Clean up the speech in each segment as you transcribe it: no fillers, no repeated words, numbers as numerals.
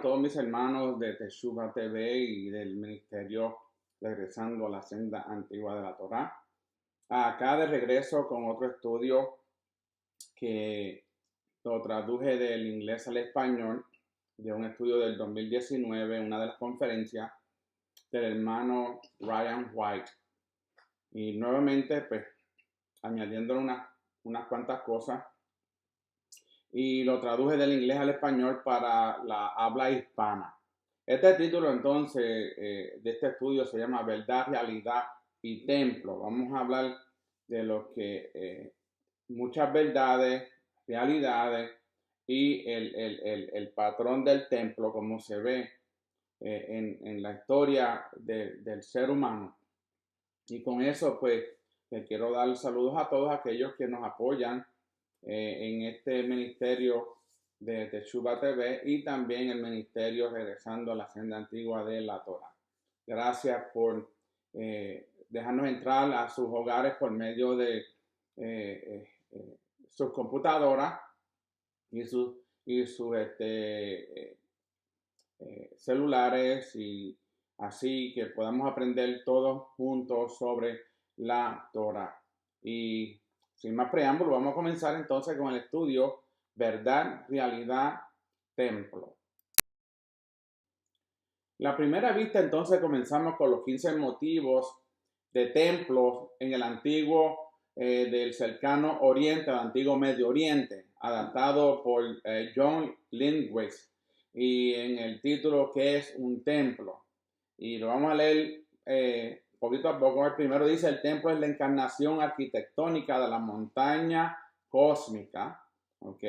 a todos mis hermanos de Teshuvah TV y del ministerio Regresando a la Senda Antigua de la Torá. Acá de regreso con otro estudio que lo traduje del inglés al español, de un estudio del 2019, una de las conferencias del hermano Ryan White. Y nuevamente, pues, añadiendo unas cuantas cosas. Y lo traduje del inglés al español para la habla hispana. Este título entonces de este estudio se llama Verdad, Realidad y Templo. Vamos a hablar de lo que muchas verdades, realidades y el patrón del templo como se ve en la historia del ser humano. Y con eso pues les quiero dar saludos a todos aquellos que nos apoyan en este ministerio de Teshuvah TV y también el ministerio Regresando a la Senda Antigua de la Torá. Gracias por dejarnos entrar a sus hogares por medio de sus computadoras y sus celulares, y así que podamos aprender todos juntos sobre la Torá. Y sin más preámbulo, vamos a comenzar entonces con el estudio Verdad, Realidad, Templo. La primera vista entonces comenzamos con los 15 motivos de templos en el antiguo del cercano Oriente, el antiguo Medio Oriente, adaptado por John Lindquist, y en el título ¿Qué es un templo? Y lo vamos a leer poquito a poco. El primero dice: el templo es la encarnación arquitectónica de la montaña cósmica. ¿Ok?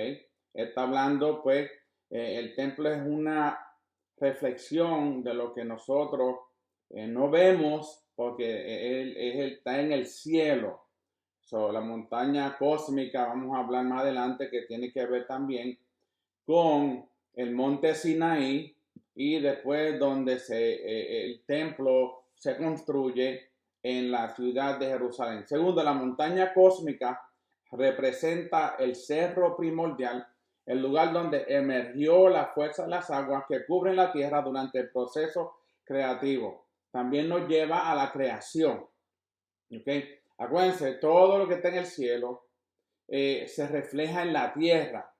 Está hablando, pues, el templo es una reflexión de lo que nosotros no vemos, porque él está en el cielo. La montaña cósmica, vamos a hablar más adelante, que tiene que ver también con el monte Sinaí, y después donde el templo se construye en la ciudad de Jerusalén. Segundo, la montaña cósmica representa el cerro primordial, el lugar donde emergió la fuerza de las aguas que cubren la tierra durante el proceso creativo. También nos lleva a la creación. ¿Okay? Acuérdense, todo lo que está en el cielo se refleja en la tierra,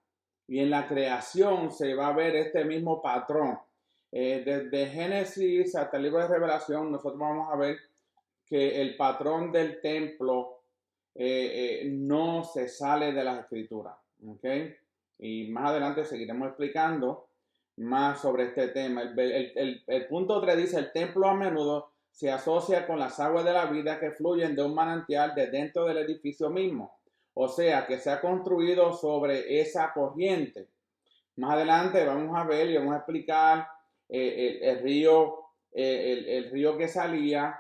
y en la creación se va a ver este mismo patrón. Desde Génesis hasta el libro de Revelación, nosotros vamos a ver que el patrón del templo no se sale de las escrituras. ¿Okay? Y más adelante seguiremos explicando más sobre este tema. El punto 3 dice: el templo a menudo se asocia con las aguas de la vida que fluyen de un manantial de dentro del edificio mismo. O sea, que se ha construido sobre esa corriente. Más adelante vamos a ver y vamos a explicar el río que salía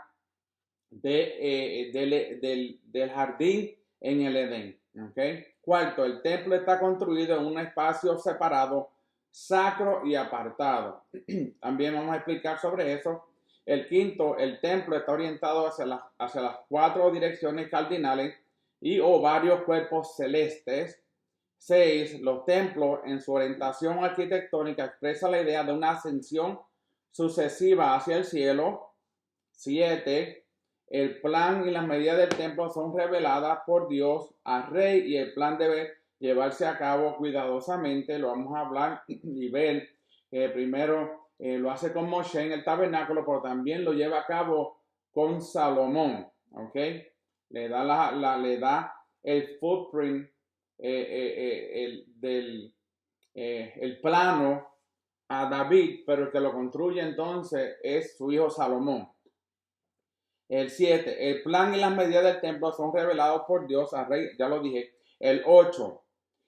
del jardín en el Edén. ¿Okay? Cuarto, el templo está construido en un espacio separado, sacro y apartado. También vamos a explicar sobre eso. El quinto, el templo está orientado hacia las 4 direcciones cardinales y varios cuerpos celestes. 6. Los templos en su orientación arquitectónica expresan la idea de una ascensión sucesiva hacia el cielo. 7. El plan y las medidas del templo son reveladas por Dios al rey, y el plan debe llevarse a cabo cuidadosamente. Lo vamos a hablar y ver. Primero lo hace con Moshe en el tabernáculo, pero también lo lleva a cabo con Salomón. ¿Ok? Le da el footprint, el plano a David, pero el que lo construye entonces es su hijo Salomón. El 7, el plan y las medidas del templo son revelados por Dios al rey, ya lo dije. El 8,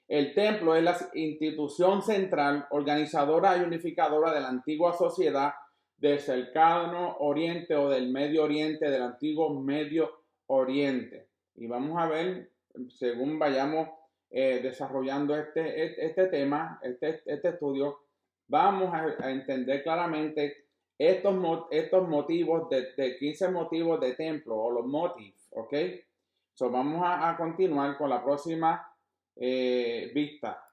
el templo es la institución central, organizadora y unificadora de la antigua sociedad del cercano Oriente o del Medio Oriente, del antiguo Medio Oriente. Y vamos a ver, según vayamos desarrollando este tema, este estudio, vamos a entender claramente estos motivos de 15 motivos de templo, o los motifs. ¿Ok? Vamos a continuar con la próxima vista.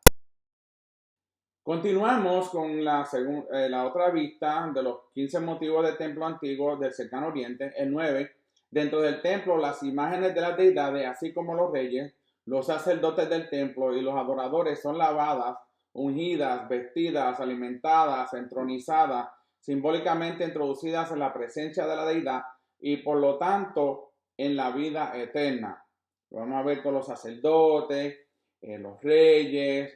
Continuamos con la otra vista de los 15 motivos del templo antiguo del cercano oriente. El 9. Dentro del templo, las imágenes de las deidades, así como los reyes, los sacerdotes del templo y los adoradores son lavadas, ungidas, vestidas, alimentadas, entronizadas, simbólicamente introducidas en la presencia de la deidad y por lo tanto en la vida eterna. Lo vamos a ver con los sacerdotes, los reyes,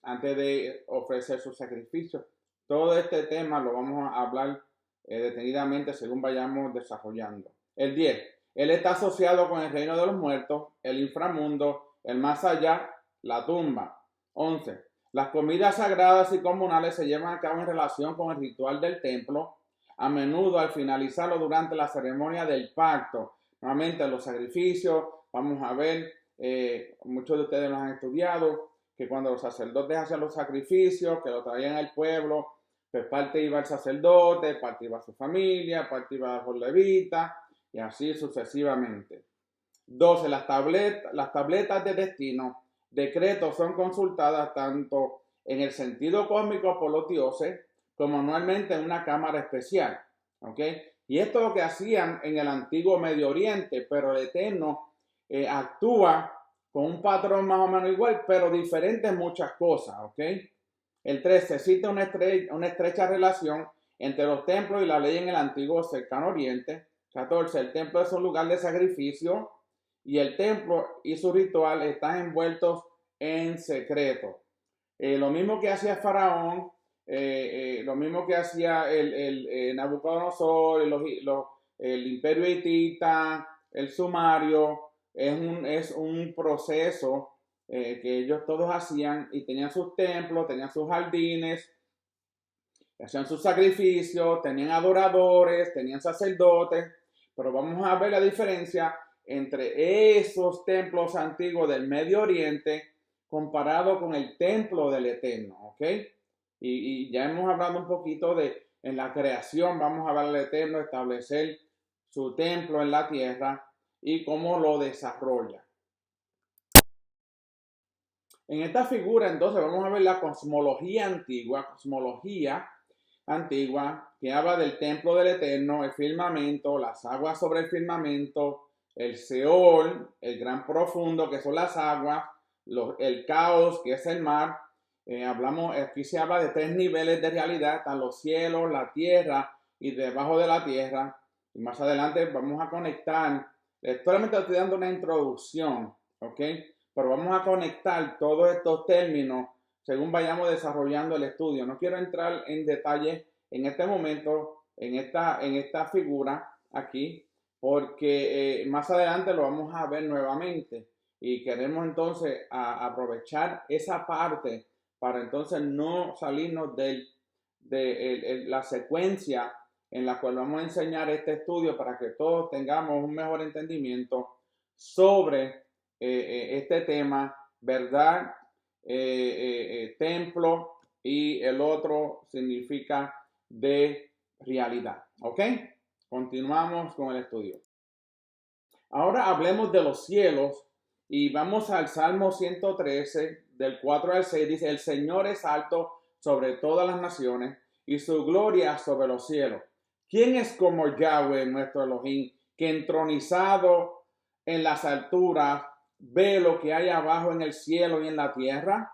antes de ofrecer sus sacrificios. Todo este tema lo vamos a hablar detenidamente según vayamos desarrollando. El 10. Él está asociado con el reino de los muertos, el inframundo, el más allá, la tumba. 11. Las comidas sagradas y comunales se llevan a cabo en relación con el ritual del templo, a menudo al finalizarlo durante la ceremonia del pacto. Nuevamente los sacrificios, vamos a ver, muchos de ustedes los han estudiado, que cuando los sacerdotes hacían los sacrificios, que lo traían al pueblo, pues parte iba el sacerdote, parte iba su familia, parte iba los levitas, y así sucesivamente. 12. Las tabletas de destino, decretos son consultadas tanto en el sentido cósmico por los dioses, como anualmente en una cámara especial. ¿Ok? Y esto es lo que hacían en el antiguo Medio Oriente, pero el Eterno actúa con un patrón más o menos igual, pero diferente en muchas cosas, ¿ok? El 13. Existe una estrecha relación entre los templos y la ley en el antiguo cercano oriente. 14. El templo es un lugar de sacrificio y el templo y su ritual están envueltos en secreto. Lo mismo que hacía Faraón, lo mismo que hacía el Nabucodonosor, el imperio hitita, el sumario, es un proceso que ellos todos hacían y tenían sus templos, tenían sus jardines, hacían sus sacrificios, tenían adoradores, tenían sacerdotes, pero vamos a ver la diferencia entre esos templos antiguos del Medio Oriente comparado con el templo del Eterno, ¿ok? Y ya hemos hablado un poquito de, en la creación, vamos a ver al Eterno establecer su templo en la tierra y cómo lo desarrolla. En esta figura, entonces, vamos a ver la cosmología antigua, que habla del templo del Eterno, el firmamento, las aguas sobre el firmamento, el Seol, el gran profundo, que son las aguas, el caos, que es el mar. Aquí se habla de 3 niveles de realidad, están los cielos, la tierra y debajo de la tierra. Y más adelante vamos a conectar, solamente estoy dando una introducción, ¿ok? Pero vamos a conectar todos estos términos según vayamos desarrollando el estudio. No quiero entrar en detalle en este momento, en esta figura aquí, porque más adelante lo vamos a ver nuevamente y queremos entonces aprovechar esa parte para entonces no salirnos de la secuencia en la cual vamos a enseñar este estudio para que todos tengamos un mejor entendimiento sobre este tema, verdad, templo, y el otro significa de realidad. ¿Ok? Continuamos con el estudio. Ahora hablemos de los cielos y vamos al Salmo 113, del 4 al 6. Dice, el Señor es alto sobre todas las naciones y su gloria sobre los cielos. ¿Quién es como Yahweh, nuestro Elohim, que entronizado en las alturas ve lo que hay abajo en el cielo y en la tierra?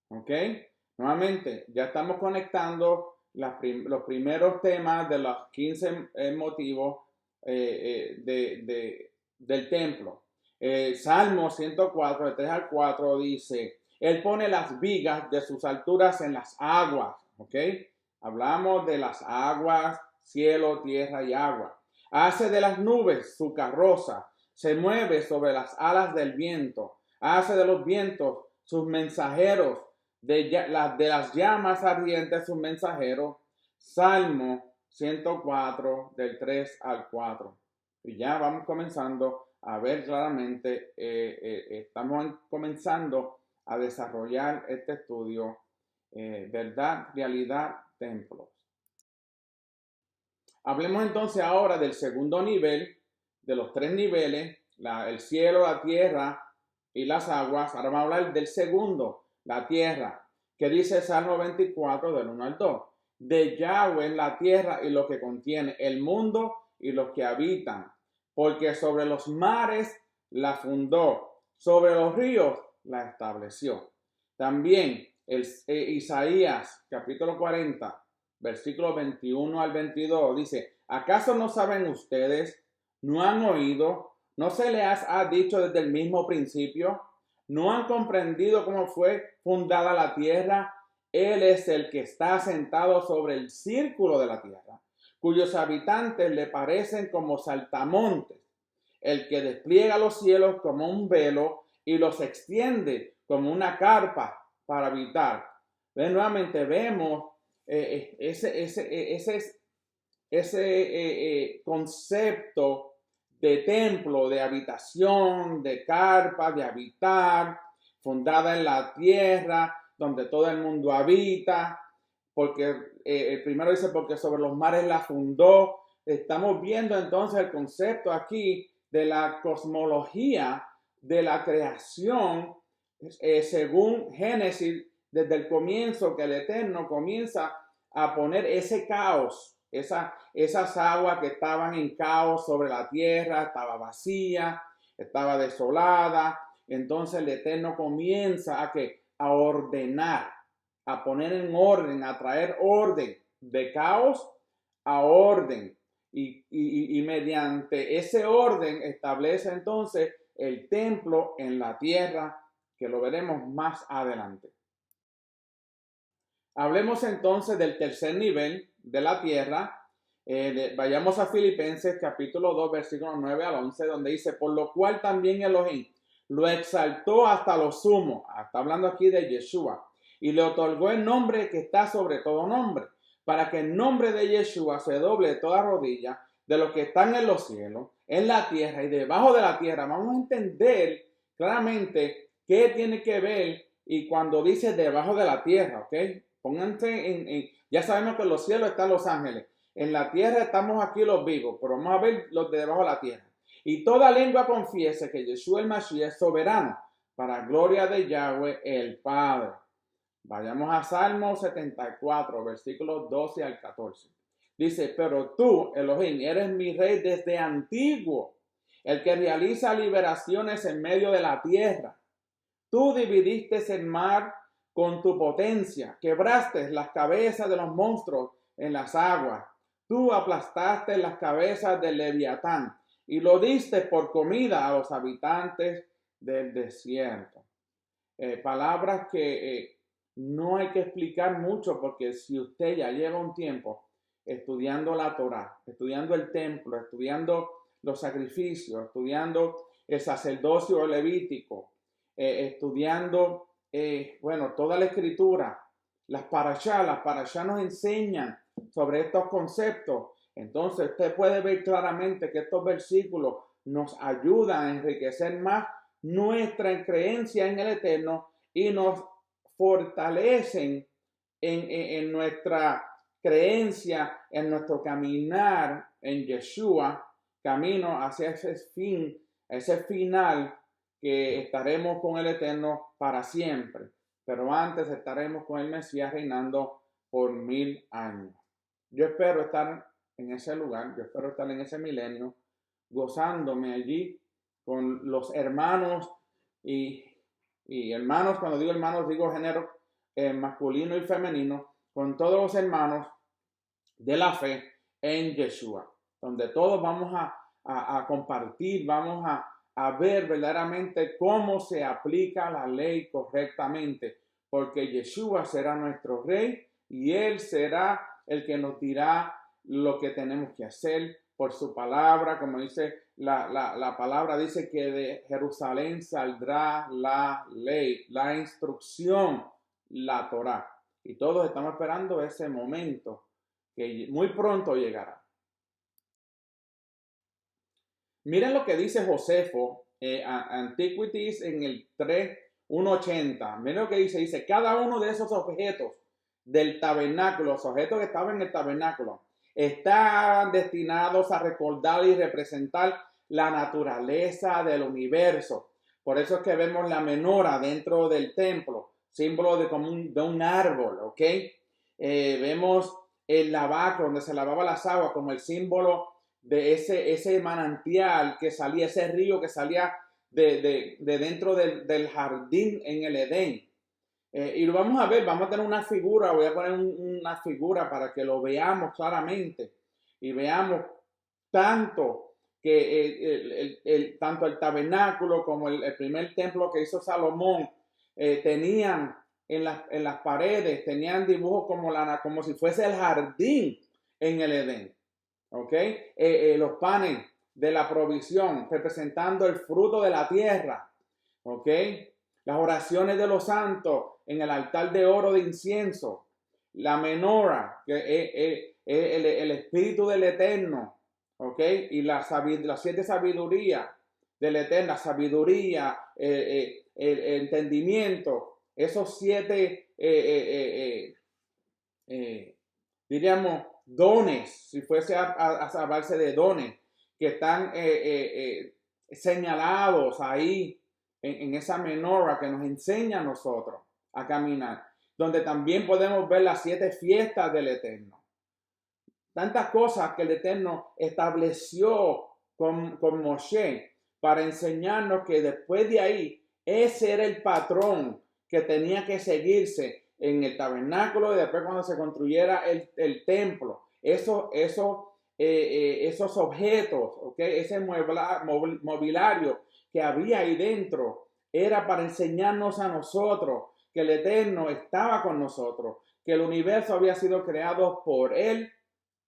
¿Ok? Nuevamente, ya estamos conectando los primeros temas de los 15 motivos del templo. Salmo 104, de 3 al 4 dice, Él pone las vigas de sus alturas en las aguas. ¿Ok? Hablamos de las aguas, cielo, tierra y agua. Hace de las nubes su carroza, se mueve sobre las alas del viento, hace de los vientos sus mensajeros, de las llamas ardientes sus mensajeros. Salmo 104 del 3 al 4. Y ya vamos comenzando a ver claramente, estamos comenzando a desarrollar este estudio, verdad, realidad, templos. Hablemos entonces ahora del segundo nivel, de los 3 niveles, el cielo, la tierra y las aguas. Ahora vamos a hablar del segundo, la tierra. ¿Qué dice Salmo 24 del 1 al 2? De Yahweh la tierra y lo que contiene, el mundo y los que habitan, porque sobre los mares la fundó, sobre los ríos la estableció. También Isaías capítulo 40, versículos 21 al 22 dice, ¿acaso no saben ustedes? ¿No han oído? ¿No se les ha dicho desde el mismo principio? ¿No han comprendido cómo fue fundada la tierra? Él es el que está sentado sobre el círculo de la tierra, cuyos habitantes le parecen como saltamontes, el que despliega los cielos como un velo y los extiende como una carpa para habitar. Nuevamente vemos ese concepto de templo, de habitación, de carpa, de habitar, fundada en la tierra, donde todo el mundo habita, porque el primero dice, porque sobre los mares la fundó. Estamos viendo entonces el concepto aquí de la cosmología de la creación, según Génesis, desde el comienzo, que el Eterno comienza a poner ese caos, esas aguas que estaban en caos sobre la tierra, estaba vacía, estaba desolada. Entonces el Eterno comienza a ordenar, a poner en orden, a traer orden de caos a orden. Y mediante ese orden establece entonces el templo en la tierra, que lo veremos más adelante. Hablemos entonces del tercer nivel de la tierra. Vayamos a Filipenses capítulo 2, versículos 9 al 11, donde dice, por lo cual también Elohim lo exaltó hasta lo sumo. Está hablando aquí de Yeshua. Y le otorgó el nombre que está sobre todo nombre, para que en nombre de Yeshua se doble toda rodilla de los que están en los cielos, en la tierra y debajo de la tierra. Vamos a entender claramente qué tiene que ver y cuando dice debajo de la tierra, ¿ok? Pónganse ya sabemos que en los cielos están los ángeles, en la tierra estamos aquí los vivos, pero vamos a ver los de debajo de la tierra. Y toda lengua confiese que Yeshua el Mashiach es soberano, para gloria de Yahweh el Padre. Vayamos a Salmo 74, versículos 12 al 14. Dice, pero tú, Elohim, eres mi rey desde antiguo, el que realiza liberaciones en medio de la tierra. Tú dividiste el mar con tu potencia, quebraste las cabezas de los monstruos en las aguas. Tú aplastaste las cabezas del Leviatán y lo diste por comida a los habitantes del desierto. Palabras que no hay que explicar mucho, porque si usted ya lleva un tiempo estudiando la Torá, estudiando el templo, estudiando los sacrificios, estudiando el sacerdocio levítico, estudiando, toda la escritura, las parashá nos enseñan sobre estos conceptos. Entonces usted puede ver claramente que estos versículos nos ayudan a enriquecer más nuestra creencia en el Eterno y nos fortalecen en nuestra creencia, en nuestro caminar en Yeshua, camino hacia ese fin, ese final, que estaremos con el Eterno para siempre, pero antes estaremos con el Mesías reinando por 1000 años. Yo espero estar en ese lugar, yo espero estar en ese milenio, gozándome allí con los hermanos y hermanos, cuando digo hermanos digo género masculino y femenino, con todos los hermanos de la fe en Yeshua, donde todos vamos a compartir, vamos a ver verdaderamente cómo se aplica la ley correctamente, porque Yeshua será nuestro rey y él será el que nos dirá lo que tenemos que hacer por su palabra. Como dice la palabra, dice que de Jerusalén saldrá la ley, la instrucción, la Torá. Y todos estamos esperando ese momento que muy pronto llegará. Miren lo que dice Josefo, Antiquities en el 3:180. Miren lo que dice, cada uno de esos objetos del tabernáculo, los objetos que estaban en el tabernáculo, están destinados a recordar y representar la naturaleza del universo. Por eso es que vemos la menora dentro del templo. símbolo de un árbol, ¿ok? Vemos el lavacro, donde se lavaba las aguas, como el símbolo de ese manantial que salía, ese río que salía de dentro del jardín en el Edén. Y lo vamos a ver, vamos a tener una figura, voy a poner una figura para que lo veamos claramente y veamos tanto que tanto el tabernáculo como el primer templo que hizo Salomón tenían en las paredes, tenían dibujos como si fuese el jardín en el Edén. ¿Ok? Los panes de la provisión representando el fruto de la tierra. ¿Ok? Las oraciones de los santos en el altar de oro de incienso. La menora, que es el espíritu del Eterno. ¿Ok? Y las 7 sabidurías del Eterno, sabiduría, el entendimiento. Esos 7, diríamos, dones, si fuese a hablarse de dones, que están señalados ahí en esa menorá que nos enseña a nosotros a caminar, donde también podemos ver las 7 fiestas del Eterno. Tantas cosas que el Eterno estableció con Moshe para enseñarnos que después de ahí, ese era el patrón que tenía que seguirse en el tabernáculo y después cuando se construyera el templo. Esos objetos, ¿okay? Ese mobiliario que había ahí dentro era para enseñarnos a nosotros que el Eterno estaba con nosotros, que el universo había sido creado por Él,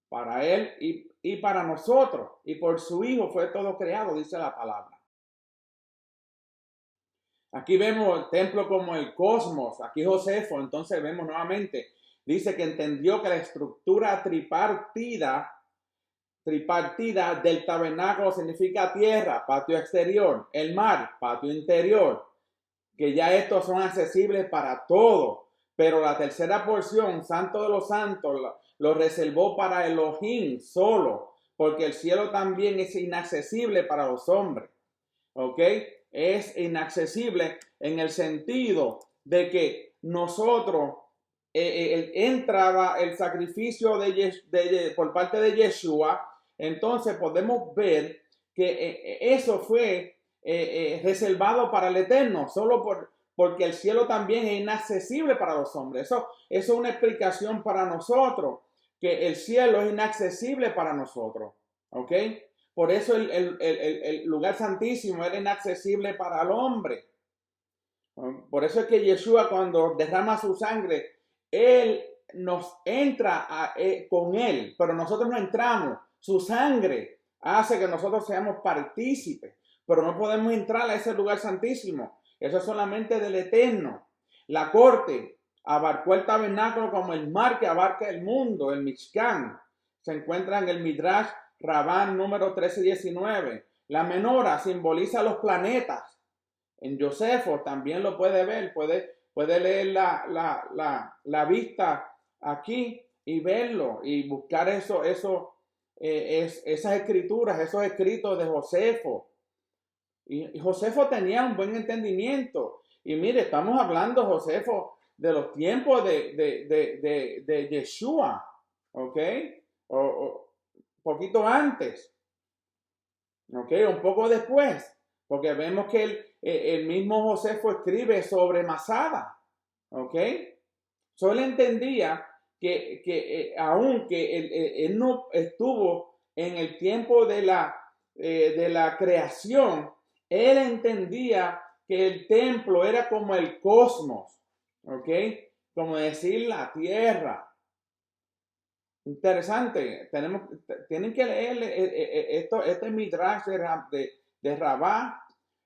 para Él y para nosotros, y por su Hijo fue todo creado, dice la palabra. Aquí vemos el templo como el cosmos. Aquí Josefo, entonces vemos nuevamente, dice que entendió que la estructura tripartida del tabernáculo significa tierra, patio exterior, el mar, patio interior, que ya estos son accesibles para todos. Pero la tercera porción, Santo de los Santos, lo reservó para Elohim solo, porque el cielo también es inaccesible para los hombres. ¿Ok? Es inaccesible en el sentido de que nosotros entraba el sacrificio por parte de Yeshua, entonces podemos ver que eso fue reservado para el Eterno, solo porque el cielo también es inaccesible para los hombres. Eso es una explicación para nosotros, que el cielo es inaccesible para nosotros. ¿Ok? Por eso el lugar santísimo era inaccesible para el hombre. Por eso es que Yeshua, cuando derrama su sangre, Él nos entra con Él, pero nosotros no entramos. Su sangre hace que nosotros seamos partícipes, pero no podemos entrar a ese lugar santísimo. Eso es solamente del Eterno. La corte abarcó el tabernáculo como el mar que abarca el mundo, el Mishkan. Se encuentra en el Midrash Rabán número 13-19. La menora simboliza los planetas. En Josefo también lo puede ver, puede leer la vista aquí y verlo y buscar esas escrituras, esos escritos de Josefo. Y Josefo tenía un buen entendimiento. Y mire, estamos hablando, Josefo, de los tiempos de Yeshua, ¿ok? Poquito antes, ¿ok? Un poco después, porque vemos que el mismo Josefo escribe sobre Masada, ¿ok? Solo entendía que aunque él no estuvo en el tiempo de la creación, él entendía que el templo era como el cosmos, ¿ok? Como decir la tierra. Interesante, tienen que leer este Midrash de Rabá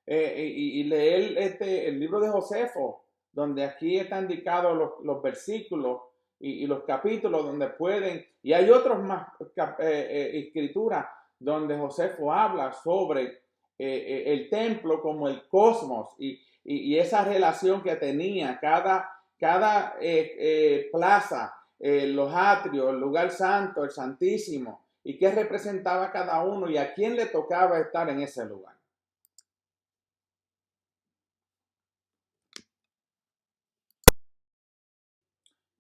y leer el libro de Josefo, donde aquí están indicados los versículos y los capítulos donde pueden, y hay otros más escrituras donde Josefo habla sobre el templo como el cosmos y esa relación que tenía cada plaza, los atrios, el lugar santo, el santísimo, y qué representaba cada uno y a quién le tocaba estar en ese lugar.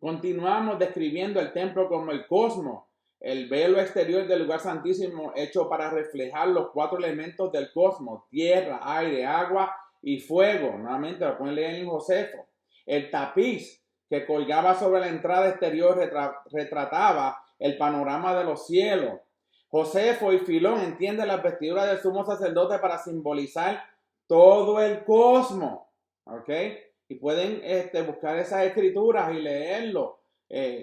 Continuamos describiendo el templo como el cosmos, el velo exterior del lugar santísimo hecho para reflejar los 4 elementos del cosmos: tierra, aire, agua y fuego. Nuevamente lo pueden leer en Josefo. El tapiz que colgaba sobre la entrada exterior retrataba el panorama de los cielos. Josefo y Filón entienden las vestiduras del sumo sacerdote para simbolizar todo el cosmos. ¿Ok? Y pueden buscar esas escrituras y leerlo.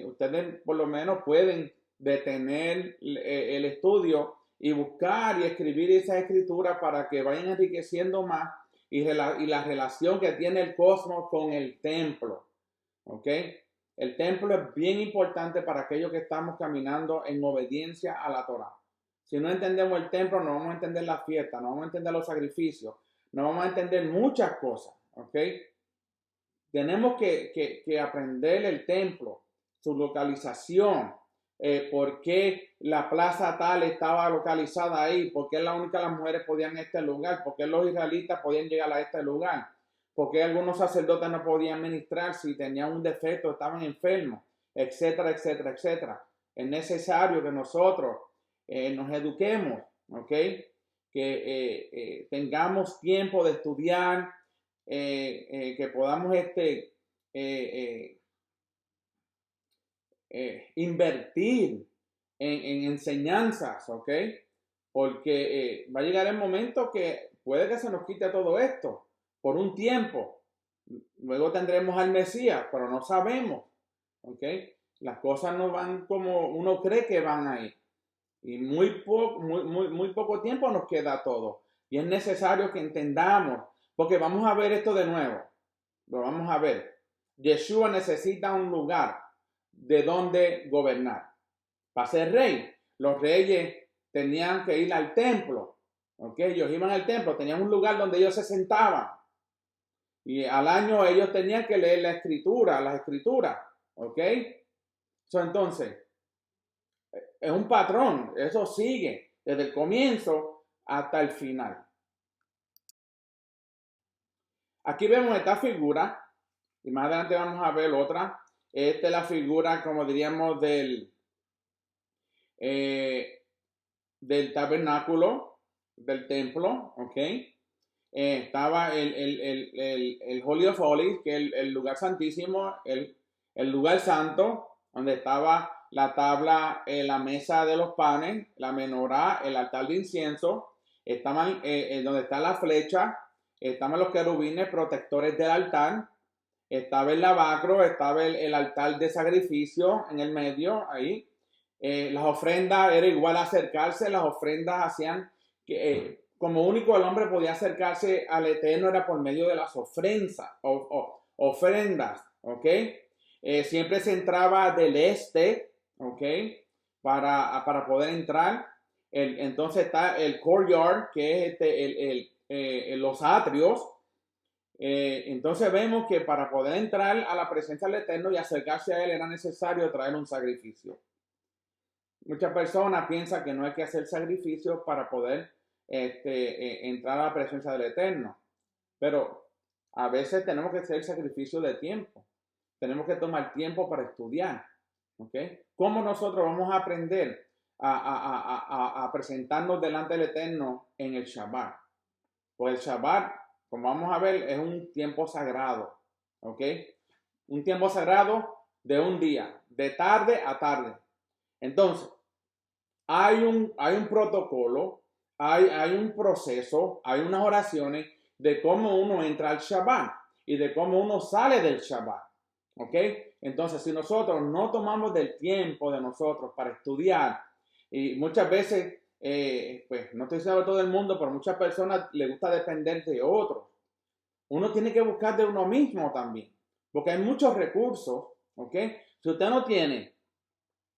Ustedes por lo menos pueden detener el estudio y buscar y escribir esas escrituras para que vayan enriqueciendo más y la relación que tiene el cosmos con el templo. ¿Ok? El templo es bien importante para aquellos que estamos caminando en obediencia a la Torá. Si no entendemos el templo, no vamos a entender la fiesta, no vamos a entender los sacrificios, no vamos a entender muchas cosas. ¿Ok? Tenemos que aprender el templo, su localización, por qué la plaza tal estaba localizada ahí, por qué la única las mujeres podían ir a este lugar, por qué los israelitas podían llegar a este lugar, por qué algunos sacerdotes no podían ministrar si tenían un defecto, estaban enfermos, etcétera, etcétera, etcétera. Es necesario que nosotros nos eduquemos, ¿ok? Que tengamos tiempo de estudiar, que podamos invertir en enseñanzas, ¿ok? Porque va a llegar el momento que puede que se nos quite todo esto por un tiempo. Luego tendremos al Mesías, pero no sabemos, ¿ok? Las cosas no van como uno cree que van a ir. Y muy poco tiempo nos queda todo. Y es necesario que entendamos, porque vamos a ver esto de nuevo. Lo vamos a ver. Yeshua necesita un lugar de donde gobernar. Para ser rey, los reyes tenían que ir al templo. ¿Ok? Ellos iban al templo, tenían un lugar donde ellos se sentaban. Y al año ellos tenían que leer la escritura, las escrituras. ¿Ok? Entonces, es un patrón. Eso sigue desde el comienzo hasta el final. Aquí vemos esta figura. Y más adelante vamos a ver otra. Esta es la figura, como diríamos, del tabernáculo, del templo, ¿ok? Estaba el Holy of Holies, que es el lugar santísimo, el lugar santo, donde estaba la tabla, la mesa de los panes, la menorá, el altar de incienso, estaban donde está la flecha, estaban los querubines protectores del altar, estaba el lavacro, estaba el altar de sacrificio en el medio, ahí. Las ofrendas era igual acercarse, las ofrendas hacían que como único el hombre podía acercarse al Eterno era por medio de las ofrendas, ¿ok? Siempre se entraba del este, ¿ok? Para poder entrar. Entonces está el courtyard, que es los atrios. Entonces vemos que para poder entrar a la presencia del Eterno y acercarse a Él era necesario traer un sacrificio. Muchas personas piensan que no hay que hacer sacrificios para poder entrar a la presencia del Eterno. Pero a veces tenemos que hacer sacrificio de tiempo. Tenemos que tomar tiempo para estudiar. ¿Okay? ¿Cómo nosotros vamos a aprender a presentarnos delante del Eterno en el Shabbat? Pues el Shabbat, como vamos a ver, es un tiempo sagrado. ¿Ok? Un tiempo sagrado de un día, de tarde a tarde. Entonces, hay un protocolo, hay un proceso, hay unas oraciones de cómo uno entra al Shabbat y de cómo uno sale del Shabbat. ¿Ok? Entonces, si nosotros no tomamos del tiempo de nosotros para estudiar, y muchas veces, pues no estoy diciendo a todo el mundo, pero muchas personas les gusta depender de otros. Uno tiene que buscar de uno mismo también, porque hay muchos recursos. ¿Ok? Si usted no tiene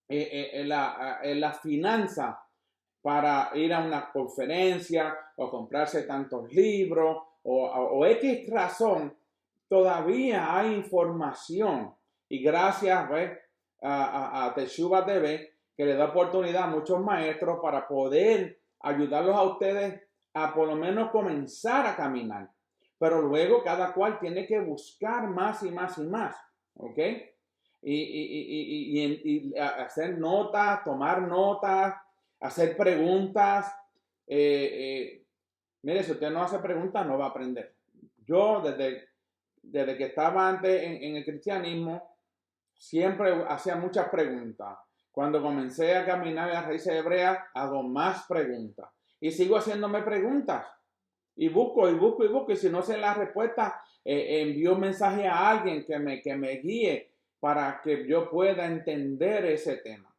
la finanza para ir a una conferencia o comprarse tantos libros o X razón, todavía hay información y gracias a Teshuva TV que le da oportunidad a muchos maestros para poder ayudarlos a ustedes a por lo menos comenzar a caminar, pero luego cada cual tiene que buscar más y más y más, ¿ok? y hacer notas, tomar notas, hacer preguntas. Mire, si usted no hace preguntas, no va a aprender. Yo, desde que estaba antes en el cristianismo, siempre hacía muchas preguntas. Cuando comencé a caminar en las raíces hebreas, hago más preguntas. Y sigo haciéndome preguntas. Y busco, y busco, y busco. Y si no sé la respuesta, envío un mensaje a alguien que me guíe para que yo pueda entender ese tema.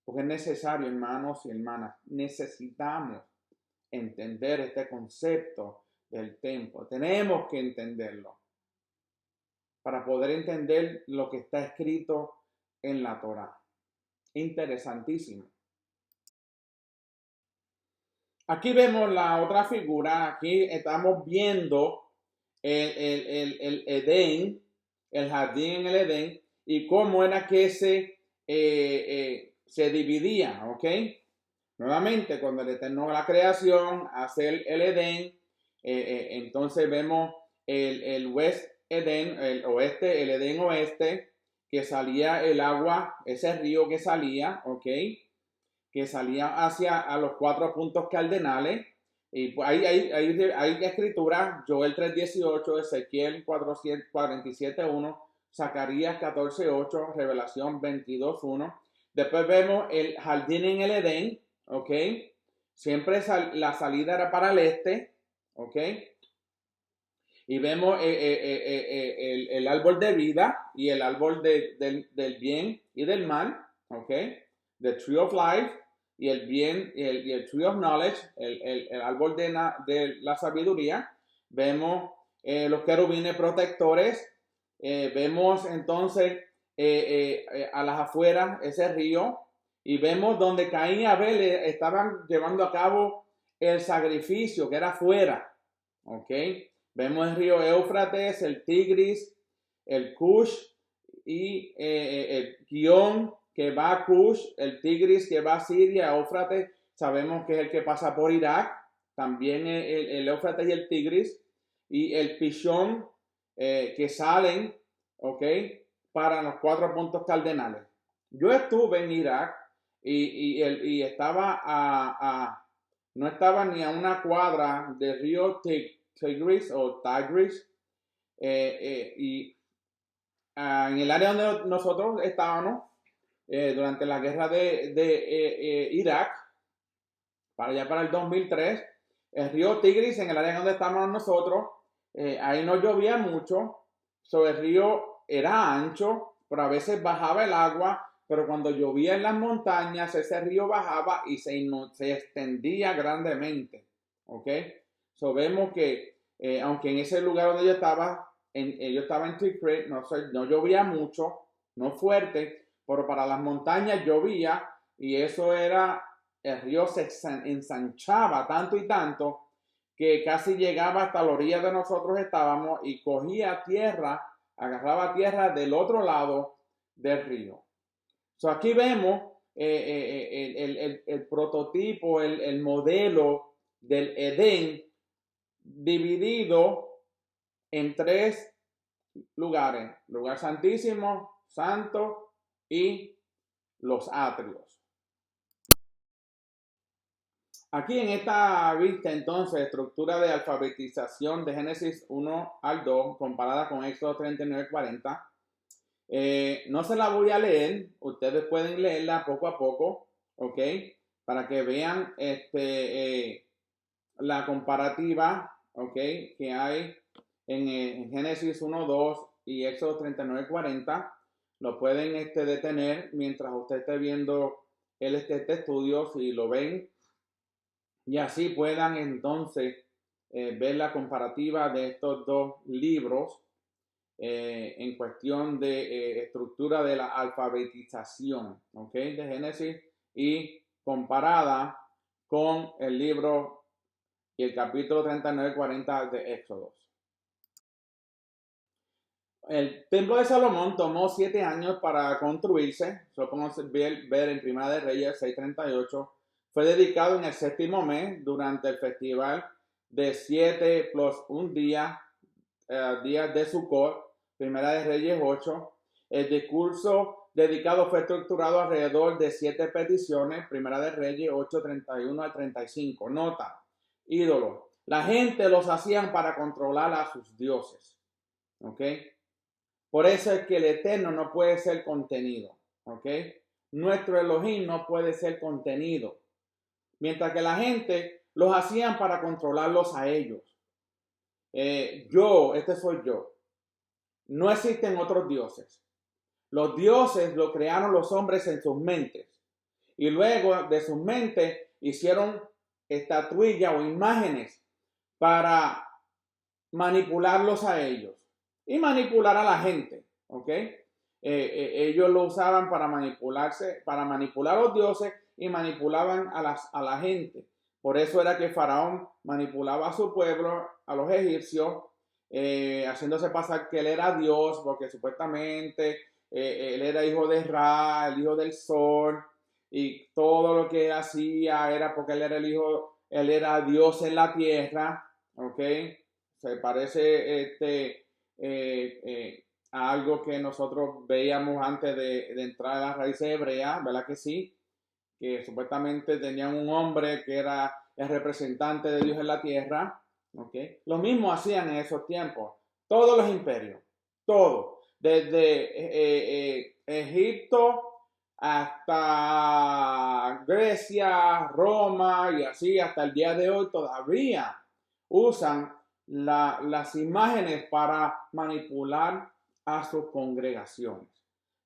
Porque es necesario, hermanos y hermanas, necesitamos entender este concepto del templo. Tenemos que entenderlo para poder entender lo que está escrito en la Torá. Interesantísimo. Aquí vemos la otra figura. Aquí estamos viendo el Edén, el jardín en el Edén, y cómo era que se dividía, ¿ok? Nuevamente, cuando el Eterno la creación hace el Edén, entonces vemos el West Edén, el oeste, el Edén oeste, que salía el agua, ese río que salía, ¿ok? Que salía hacia a los 4 puntos cardenales. Y pues hay escrituras, Joel 3:18, Ezequiel 47:1, Zacarías 14:8, Revelación 22:1. Después vemos el jardín en el Edén, ¿ok? Siempre la salida era para el este, ¿ok? Y vemos el árbol de vida y el árbol del bien y del mal, ¿ok? The Tree of Life y el bien y el Tree of Knowledge, el árbol de la sabiduría. Vemos los querubines protectores. Vemos entonces a las afueras ese río. Y vemos donde Caín y Abel estaban llevando a cabo el sacrificio, que era afuera. ¿Ok? Vemos el río Éufrates, el Tigris, el Cush y el Guión que va a Cush, el Tigris que va a Siria, Éufrates, sabemos que es el que pasa por Irak, también el Éufrates y el Tigris, y el Pishón que salen, ¿ok? Para los 4 puntos cardenales. Yo estuve en Irak y estaba no estaba ni a una cuadra del río Tigris o Tigris y en el área donde nosotros estábamos durante la guerra de Irak, para allá para el 2003, el río Tigris en el área donde estábamos nosotros, ahí no llovía mucho, sobre el río era ancho, pero a veces bajaba el agua, pero cuando llovía en las montañas, ese río bajaba y se extendía grandemente, ¿ok? So vemos que, aunque en ese lugar donde yo estaba en Tikrit, no llovía mucho, no fuerte, pero para las montañas llovía y eso era, el río se ensanchaba tanto y tanto que casi llegaba hasta la orilla de nosotros estábamos y cogía tierra, agarraba tierra del otro lado del río. So aquí vemos el prototipo, el modelo del Edén dividido en 3 lugares: lugar santísimo, santo y los atrios. Aquí en esta vista entonces, estructura de alfabetización de Génesis 1 al 2 comparada con Éxodo 39:40. No se la voy a leer, ustedes pueden leerla poco a poco, ¿ok? Para que vean la comparativa, ¿ok? Que hay en Génesis 1, 2 y Éxodo 39:40. Lo pueden detener mientras usted esté viendo este estudio, si lo ven, y así puedan entonces ver la comparativa de estos 2 libros en cuestión de estructura de la alfabetización, ¿ok? De Génesis y comparada con el libro y el capítulo 39-40 de Éxodo. El templo de Salomón tomó 7 años para construirse, eso podemos ver en Primera de Reyes 6:38. Fue dedicado en el 7º mes durante el festival de 7 plus un día, días de Sukkot, Primera de Reyes 8. El discurso dedicado fue estructurado alrededor de 7 peticiones, Primera de Reyes 8:31 al 35. Nota, ídolos. La gente los hacían para controlar a sus dioses. ¿Ok? Por eso es que el Eterno no puede ser contenido. ¿Ok? Nuestro Elohim no puede ser contenido. Mientras que la gente los hacían para controlarlos a ellos. Este soy yo. No existen otros dioses. Los dioses lo crearon los hombres en sus mentes. Y luego de sus mentes hicieron estatuillas o imágenes para manipularlos a ellos y manipular a la gente. ¿Ok? Ellos lo usaban para manipular a los dioses y manipulaban a la gente. Por eso era que Faraón manipulaba a su pueblo, a los egipcios, haciéndose pasar que él era Dios, porque supuestamente él era hijo de Ra, el hijo del sol, y todo lo que hacía era porque él era él era Dios en la tierra. ¿Ok? Se parece a algo que nosotros veíamos antes de entrar a las raíces hebreas, ¿verdad que sí? Que supuestamente tenían un hombre que era el representante de Dios en la tierra. ¿Okay? Lo mismo hacían en esos tiempos. Todos los imperios, todos, desde Egipto hasta Grecia, Roma y así hasta el día de hoy todavía usan las imágenes para manipular a sus congregaciones.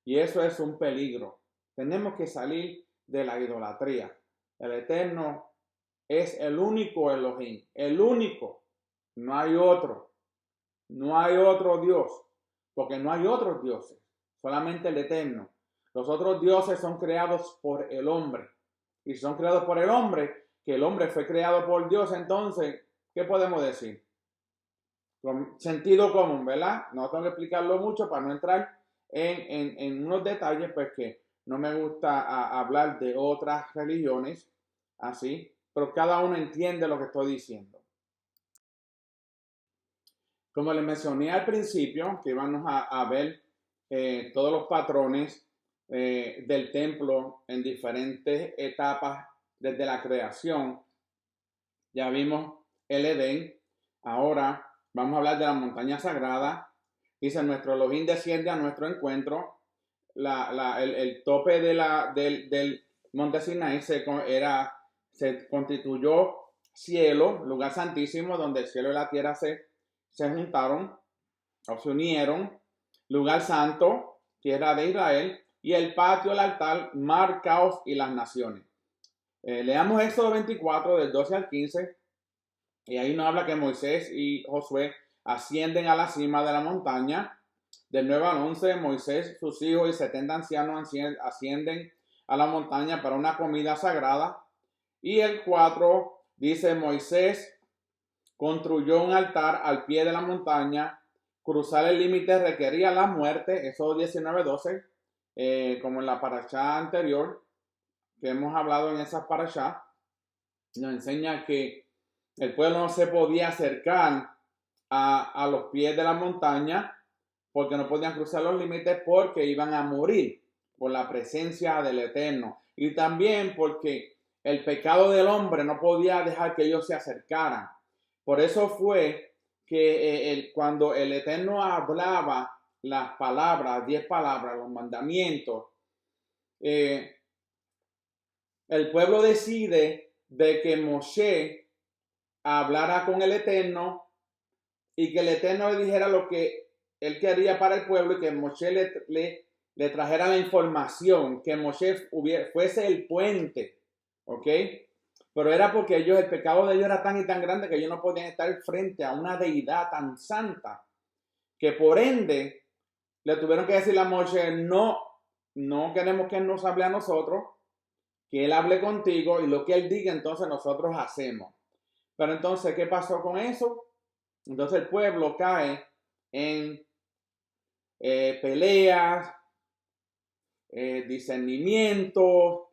Y eso es un peligro. Tenemos que salir de la idolatría. El Eterno es el único Elohim, el único. No hay otro. No hay otro Dios, porque no hay otros dioses, solamente el Eterno. Los otros dioses son creados por el hombre. Y son creados por el hombre, que el hombre fue creado por Dios, entonces, ¿qué podemos decir? Con sentido común, ¿verdad? No tengo que explicarlo mucho para no entrar en unos detalles, pues que no me gusta hablar de otras religiones, así, pero cada uno entiende lo que estoy diciendo. Como les mencioné al principio, que íbamos a ver todos los patrones del templo en diferentes etapas desde la creación. Ya vimos el Edén. Ahora vamos a hablar de la montaña sagrada. Dice, nuestro Elohim desciende a nuestro encuentro. El tope del monte Sinai se constituyó cielo, lugar santísimo, donde el cielo y la tierra se juntaron o se unieron. Lugar santo, tierra de Israel, y el patio, el altar, mar, caos y las naciones. Leamos Éxodo 24, del 12 al 15. Y ahí nos habla que Moisés y Josué ascienden a la cima de la montaña. Del 9 al 11, Moisés, sus hijos y 70 ancianos ascienden a la montaña para una comida sagrada. Y el 4 dice, Moisés construyó un altar al pie de la montaña. Cruzar el límite requería la muerte. Eso 19:12, como en la parashá anterior que hemos hablado en esa parashá, nos enseña que el pueblo no se podía acercar a los pies de la montaña porque no podían cruzar los límites porque iban a morir por la presencia del Eterno. Y también porque el pecado del hombre no podía dejar que ellos se acercaran. Por eso fue que cuando el Eterno hablaba las palabras, 10 palabras, los mandamientos, el pueblo decide de que Moshe hablara con el Eterno y que el Eterno le dijera lo que él quería para el pueblo y que Moshe le trajera la información, que Moshe fuese el puente, ¿ok? Pero era porque el pecado de ellos era tan y tan grande que ellos no podían estar frente a una deidad tan santa, que por ende le tuvieron que decirle a Moshe, no queremos que él nos hable a nosotros, que él hable contigo y lo que él diga entonces nosotros hacemos. Pero entonces, ¿qué pasó con eso? Entonces el pueblo cae en peleas, discernimiento,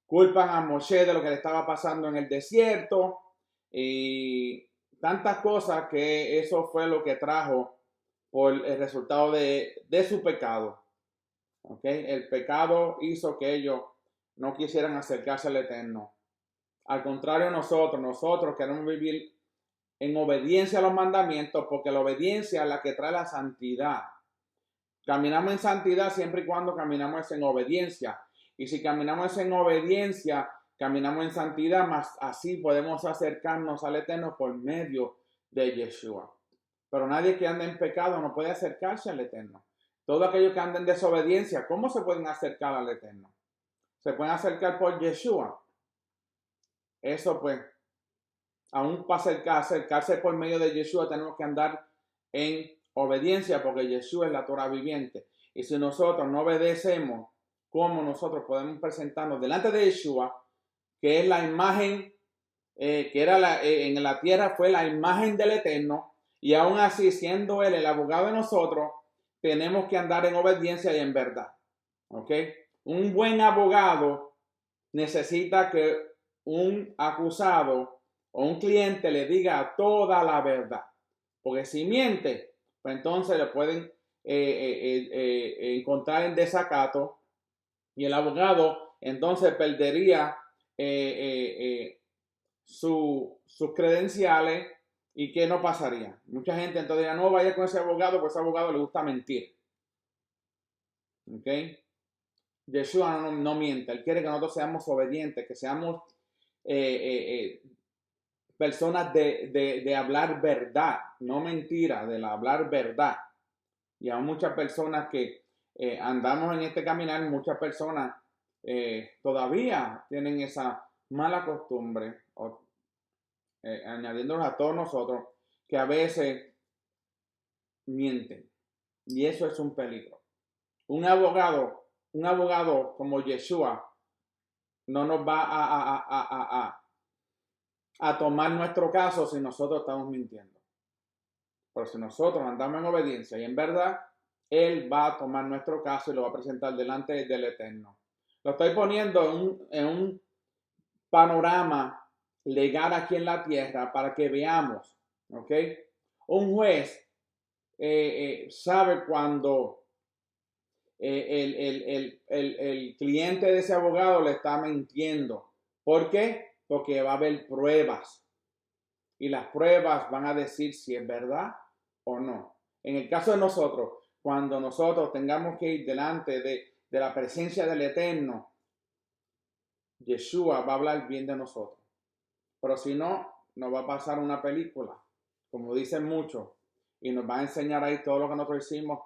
culpan a Moshe de lo que le estaba pasando en el desierto y tantas cosas que eso fue lo que trajo por el resultado de su pecado. ¿Okay? El pecado hizo que ellos no quisieran acercarse al Eterno. Al contrario, nosotros queremos vivir en obediencia a los mandamientos, porque la obediencia es la que trae la santidad. Caminamos en santidad siempre y cuando caminamos en obediencia. Y si caminamos en obediencia, caminamos en santidad, más así podemos acercarnos al Eterno por medio de Yeshua. Pero nadie que anda en pecado no puede acercarse al Eterno. Todos aquellos que andan en desobediencia, ¿cómo se pueden acercar al Eterno? Se pueden acercar por Yeshua. Eso pues, aún para acercarse por medio de Yeshua, tenemos que andar en obediencia, porque Yeshua es la Torah viviente. Y si nosotros no obedecemos, ¿cómo nosotros podemos presentarnos delante de Yeshua, que es la imagen, que era en la tierra fue la imagen del Eterno, y aún así, siendo Él el abogado de nosotros, tenemos que andar en obediencia y en verdad? ¿Ok? Un buen abogado necesita que un acusado o un cliente le diga toda la verdad. Porque si miente, pues entonces le pueden encontrar en desacato, y el abogado entonces perdería sus credenciales. ¿Y qué no pasaría? Mucha gente entonces dirá, no vaya con ese abogado, porque ese abogado le gusta mentir. ¿Ok? Yeshua no miente. Él quiere que nosotros seamos obedientes, que seamos personas de hablar verdad, no mentira, de hablar verdad. Y hay muchas personas que andamos en este caminar, muchas personas todavía tienen esa mala costumbre, añadiéndonos a todos nosotros, que a veces mienten. Y eso es un peligro. Un abogado como Yeshua no nos va a tomar nuestro caso si nosotros estamos mintiendo. Pero si nosotros andamos en obediencia y en verdad, Él va a tomar nuestro caso y lo va a presentar delante del Eterno. Lo estoy poniendo en un panorama legal aquí en la tierra para que veamos, ¿ok? Un juez sabe cuando el cliente de ese abogado le está mintiendo. ¿Por qué? Porque va a haber pruebas. Y las pruebas van a decir si es verdad o no. En el caso de nosotros, cuando nosotros tengamos que ir delante de la presencia del Eterno, Yeshua va a hablar bien de nosotros. Pero si no, nos va a pasar una película, como dicen muchos, y nos va a enseñar ahí todo lo que nosotros hicimos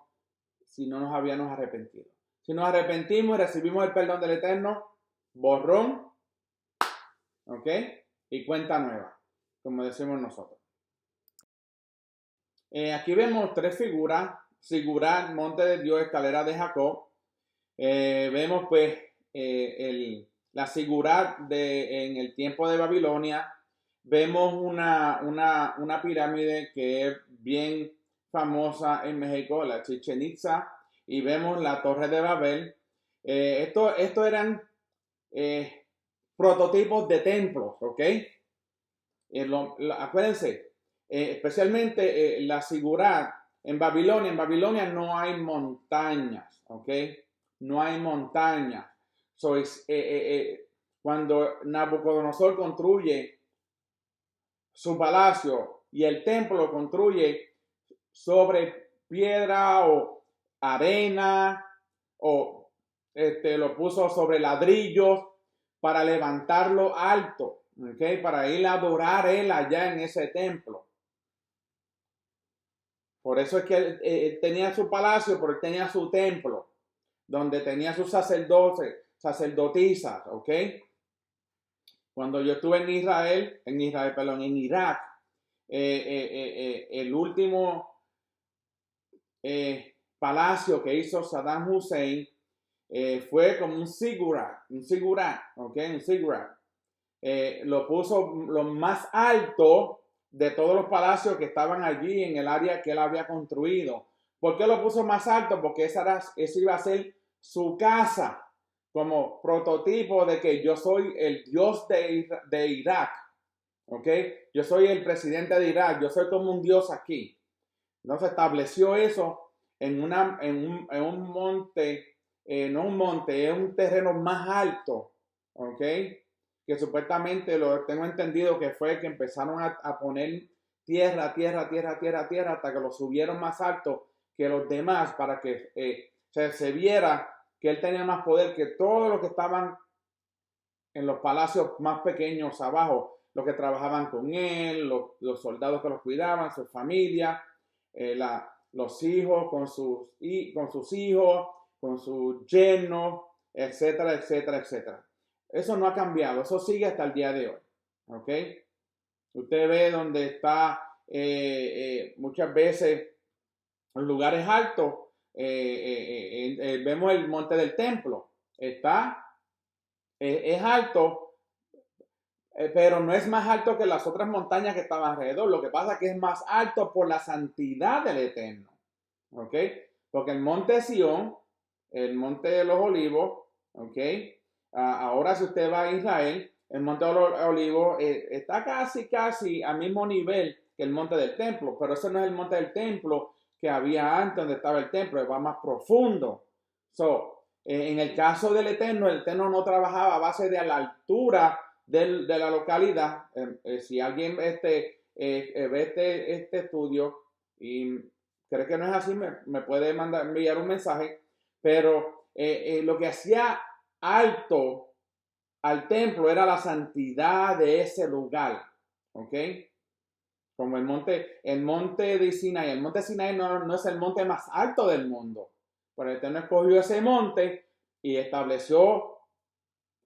si no nos habíamos arrepentido. Si nos arrepentimos y recibimos el perdón del Eterno, borrón, ¿ok? Y cuenta nueva, como decimos nosotros. Aquí vemos tres figuras: Sigurat, monte de Dios, escalera de Jacob. Vemos pues la Sigurat en el tiempo de Babilonia. Vemos una pirámide que es bien famosa en México, la Chichén Itzá, y vemos la Torre de Babel. Estos eran prototipos de templos, ¿ok? Acuérdense, especialmente la Sigurat en Babilonia no hay montañas, ¿ok? No hay montañas. Cuando Nabucodonosor construye su palacio y el templo lo construye sobre piedra o arena, o lo puso sobre ladrillos para levantarlo alto, ¿okay? Para ir a adorar él allá en ese templo. Por eso es que él tenía su palacio, pero él tenía su templo, donde tenía sus sacerdotes, sacerdotisas, ¿ok? Cuando yo estuve en Irak, el último palacio que hizo Saddam Hussein fue como un zigurat, ¿ok? Un zigurat. Lo puso lo más alto de todos los palacios que estaban allí en el área que él había construido. ¿Por qué lo puso más alto? Porque eso iba a ser su casa, como prototipo de que yo soy el Dios de Irak, ¿ok? Yo soy el presidente de Irak, yo soy como un Dios aquí. Entonces estableció eso en un monte, no un monte, es un terreno más alto, ¿ok? Que supuestamente lo tengo entendido que fue que empezaron a poner tierra, tierra, tierra, tierra, tierra, hasta que lo subieron más alto que los demás para que se viera que él tenía más poder que todos los que estaban en los palacios más pequeños abajo, los que trabajaban con él, los soldados que los cuidaban, su familia, los hijos con sus hijos, con sus yernos, etcétera, etcétera, etcétera. Eso no ha cambiado, eso sigue hasta el día de hoy. ¿Ok? Usted ve donde está muchas veces en lugares altos, vemos el monte del templo, es alto, pero no es más alto que las otras montañas que estaban alrededor. Lo que pasa es que es más alto por la santidad del Eterno. ¿Ok? Porque el monte Sión, el monte de los olivos, ¿ok? Ahora si usted va a Israel, el monte de los olivos está casi al mismo nivel que el monte del templo, pero ese no es el monte del templo que había antes donde estaba el templo, va más profundo. En el caso del Eterno, el Eterno no trabajaba a base de la altura de la localidad. Si alguien ve este estudio y cree que no es así, me puede enviar un mensaje, pero lo que hacía alto al templo era la santidad de ese lugar, ¿ok? Como el monte de Sinai. El monte de Sinai no es el monte más alto del mundo, pero el Eterno escogió ese monte y estableció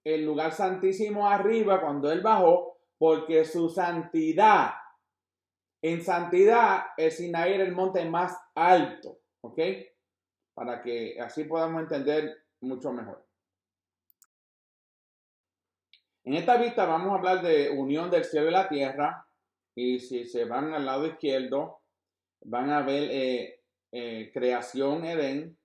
el lugar santísimo arriba cuando él bajó, porque su santidad, en santidad, el Sinaí era el monte más alto, ¿ok? Para que así podamos entender mucho mejor. En esta vista vamos a hablar de unión del cielo y la tierra, y si se van al lado izquierdo, van a ver creación Edén,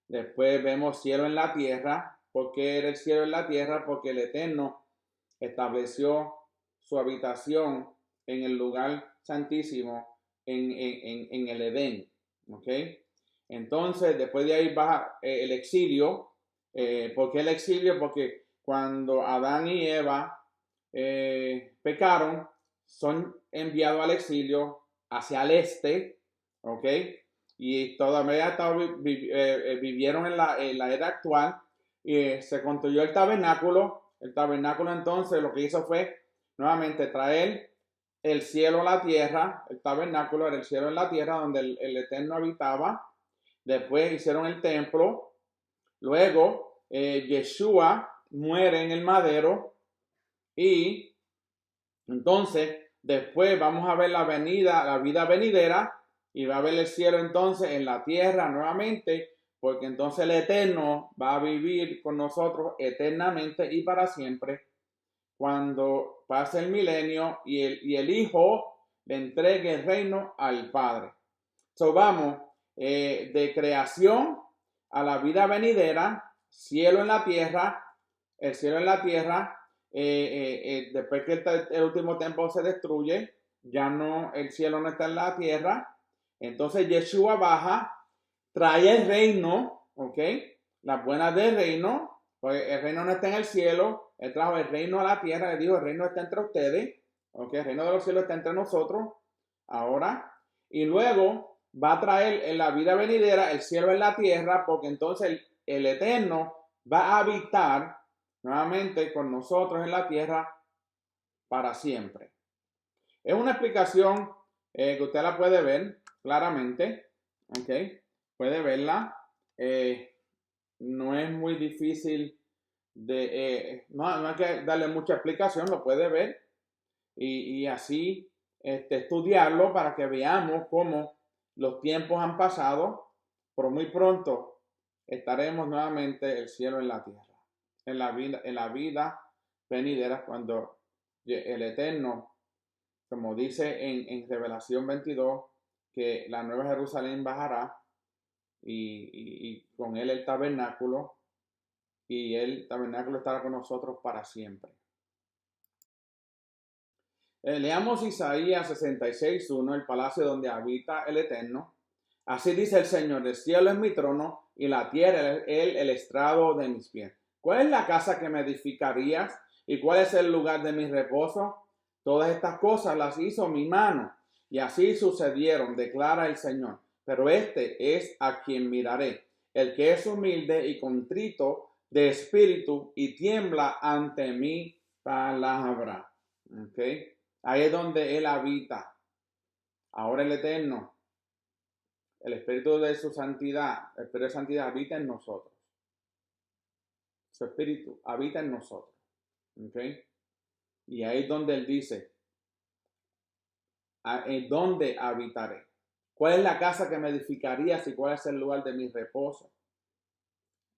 después vemos cielo en la tierra. ¿Por qué era el cielo en la tierra? Porque el Eterno estableció su habitación en el lugar santísimo, en el Edén. ¿Ok? Entonces, después de ahí baja el exilio. ¿Por qué el exilio? Porque cuando Adán y Eva pecaron, son enviados al exilio hacia el este. ¿Ok? Y todavía vivieron en la era actual. Y se construyó el tabernáculo. El tabernáculo entonces lo que hizo fue nuevamente traer el cielo a la tierra. El tabernáculo era el cielo en la tierra donde el Eterno habitaba. Después hicieron el templo. Luego Yeshua muere en el madero. Y entonces después vamos a ver la vida venidera. Y va a ver el cielo entonces en la tierra nuevamente, porque entonces el Eterno va a vivir con nosotros eternamente y para siempre cuando pase el milenio y el Hijo le entregue el reino al Padre. So vamos de creación a la vida venidera, cielo en la tierra, el cielo en la tierra, después que el último templo se destruye, ya no, el cielo no está en la tierra, entonces Yeshua baja, trae el reino, ¿ok? Las buenas del reino, pues el reino no está en el cielo, él trajo el reino a la tierra, le dijo, el reino está entre ustedes, ¿ok? El reino de los cielos está entre nosotros, ahora, y luego va a traer en la vida venidera el cielo en la tierra, porque entonces el Eterno va a habitar nuevamente con nosotros en la tierra para siempre. Es una explicación que usted la puede ver claramente, ¿ok? Puede verla. No es muy difícil no hay que darle mucha explicación, lo puede ver y así estudiarlo para que veamos cómo los tiempos han pasado, pero muy pronto estaremos nuevamente el cielo en la tierra, en la vida venidera, cuando el Eterno, como dice en Revelación 22, que la nueva Jerusalén bajará y con él el tabernáculo, y el tabernáculo estará con nosotros para siempre. Leamos Isaías 66:1, el palacio donde habita el Eterno. Así dice el Señor, el cielo es mi trono y la tierra es el estrado de mis pies. ¿Cuál es la casa que me edificarías y cuál es el lugar de mi reposo? Todas estas cosas las hizo mi mano y así sucedieron, declara el Señor. Pero este es a quien miraré, el que es humilde y contrito de espíritu y tiembla ante mi palabra. ¿Okay? Ahí es donde Él habita. Ahora el Eterno, el Espíritu de su santidad, el Espíritu de santidad habita en nosotros. Su Espíritu habita en nosotros. ¿Okay? Y ahí es donde Él dice, ¿en dónde habitaré? ¿Cuál es la casa que me edificarías y cuál es el lugar de mi reposo?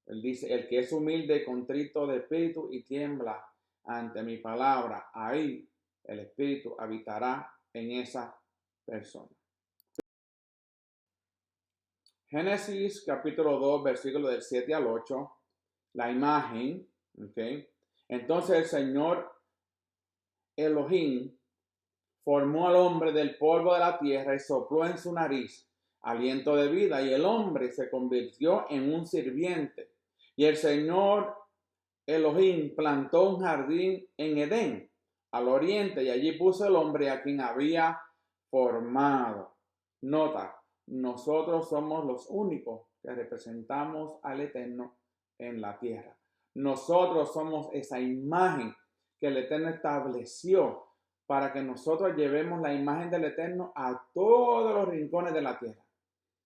Él dice, el que es humilde, contrito de espíritu y tiembla ante mi palabra, ahí el Espíritu habitará en esa persona. Génesis capítulo 2, versículos del 7 al 8, la imagen, ¿ok? Entonces el Señor Elohim formó al hombre del polvo de la tierra y sopló en su nariz aliento de vida, y el hombre se convirtió en un sirviente. Y el Señor Elohim plantó un jardín en Edén, al oriente, y allí puso el hombre a quien había formado. Nota, nosotros somos los únicos que representamos al Eterno en la tierra. Nosotros somos esa imagen que el Eterno estableció para que nosotros llevemos la imagen del Eterno a todos los rincones de la tierra.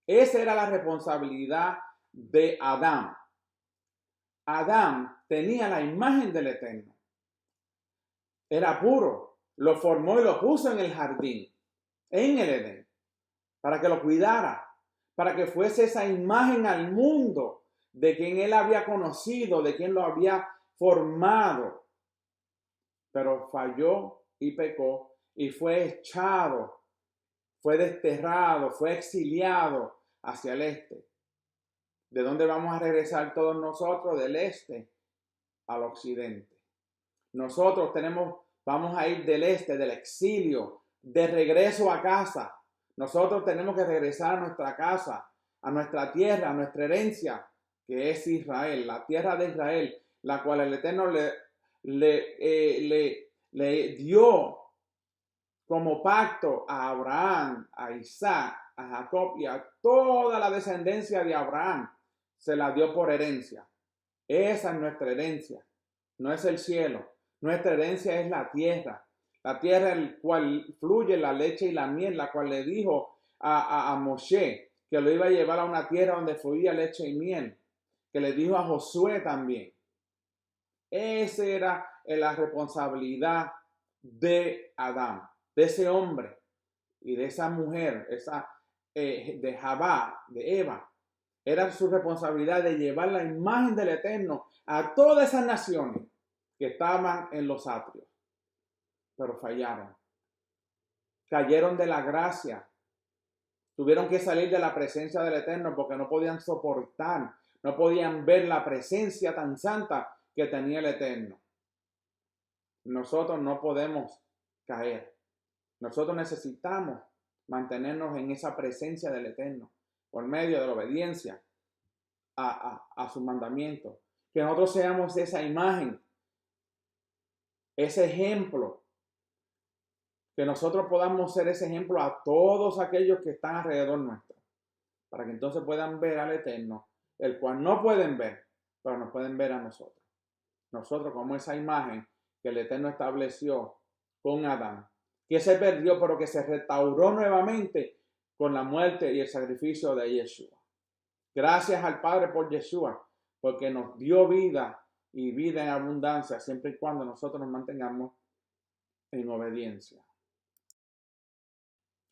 Esa era la responsabilidad de Adán. Adán tenía la imagen del Eterno. Era puro. Lo formó y lo puso en el jardín, en el Edén, para que lo cuidara, para que fuese esa imagen al mundo de quien él había conocido, de quien lo había formado. Pero falló y pecó y fue echado, fue desterrado, fue exiliado hacia el este. ¿De dónde vamos a regresar todos nosotros? Del este al occidente. Nosotros vamos a ir del este, del exilio, de regreso a casa. Nosotros tenemos que regresar a nuestra casa, a nuestra tierra, a nuestra herencia, que es Israel, la tierra de Israel, la cual el Eterno le dio como pacto a Abraham, a Isaac, a Jacob y a toda la descendencia de Abraham. Se la dio por herencia. Esa es nuestra herencia, no es el cielo. Nuestra herencia es la tierra en la cual fluye la leche y la miel, la cual le dijo a Moshe que lo iba a llevar a una tierra donde fluía leche y miel, que le dijo a Josué también. Esa era la responsabilidad de Adán, de ese hombre y de esa mujer, de Jabá, de Eva. Era su responsabilidad de llevar la imagen del Eterno a todas esas naciones que estaban en los atrios, pero fallaron. Cayeron de la gracia. Tuvieron que salir de la presencia del Eterno porque no podían soportar, no podían ver la presencia tan santa que tenía el Eterno. Nosotros no podemos caer. Nosotros necesitamos mantenernos en esa presencia del Eterno por medio de la obediencia a su mandamiento. Que nosotros seamos esa imagen, ese ejemplo. Que nosotros podamos ser ese ejemplo a todos aquellos que están alrededor nuestro. Para que entonces puedan ver al Eterno, el cual no pueden ver, pero nos pueden ver a nosotros. Nosotros como esa imagen que el Eterno estableció con Adán, que se perdió pero que se restauró nuevamente con la muerte y el sacrificio de Yeshua. Gracias al Padre por Yeshua, porque nos dio vida y vida en abundancia, siempre y cuando nosotros nos mantengamos en obediencia.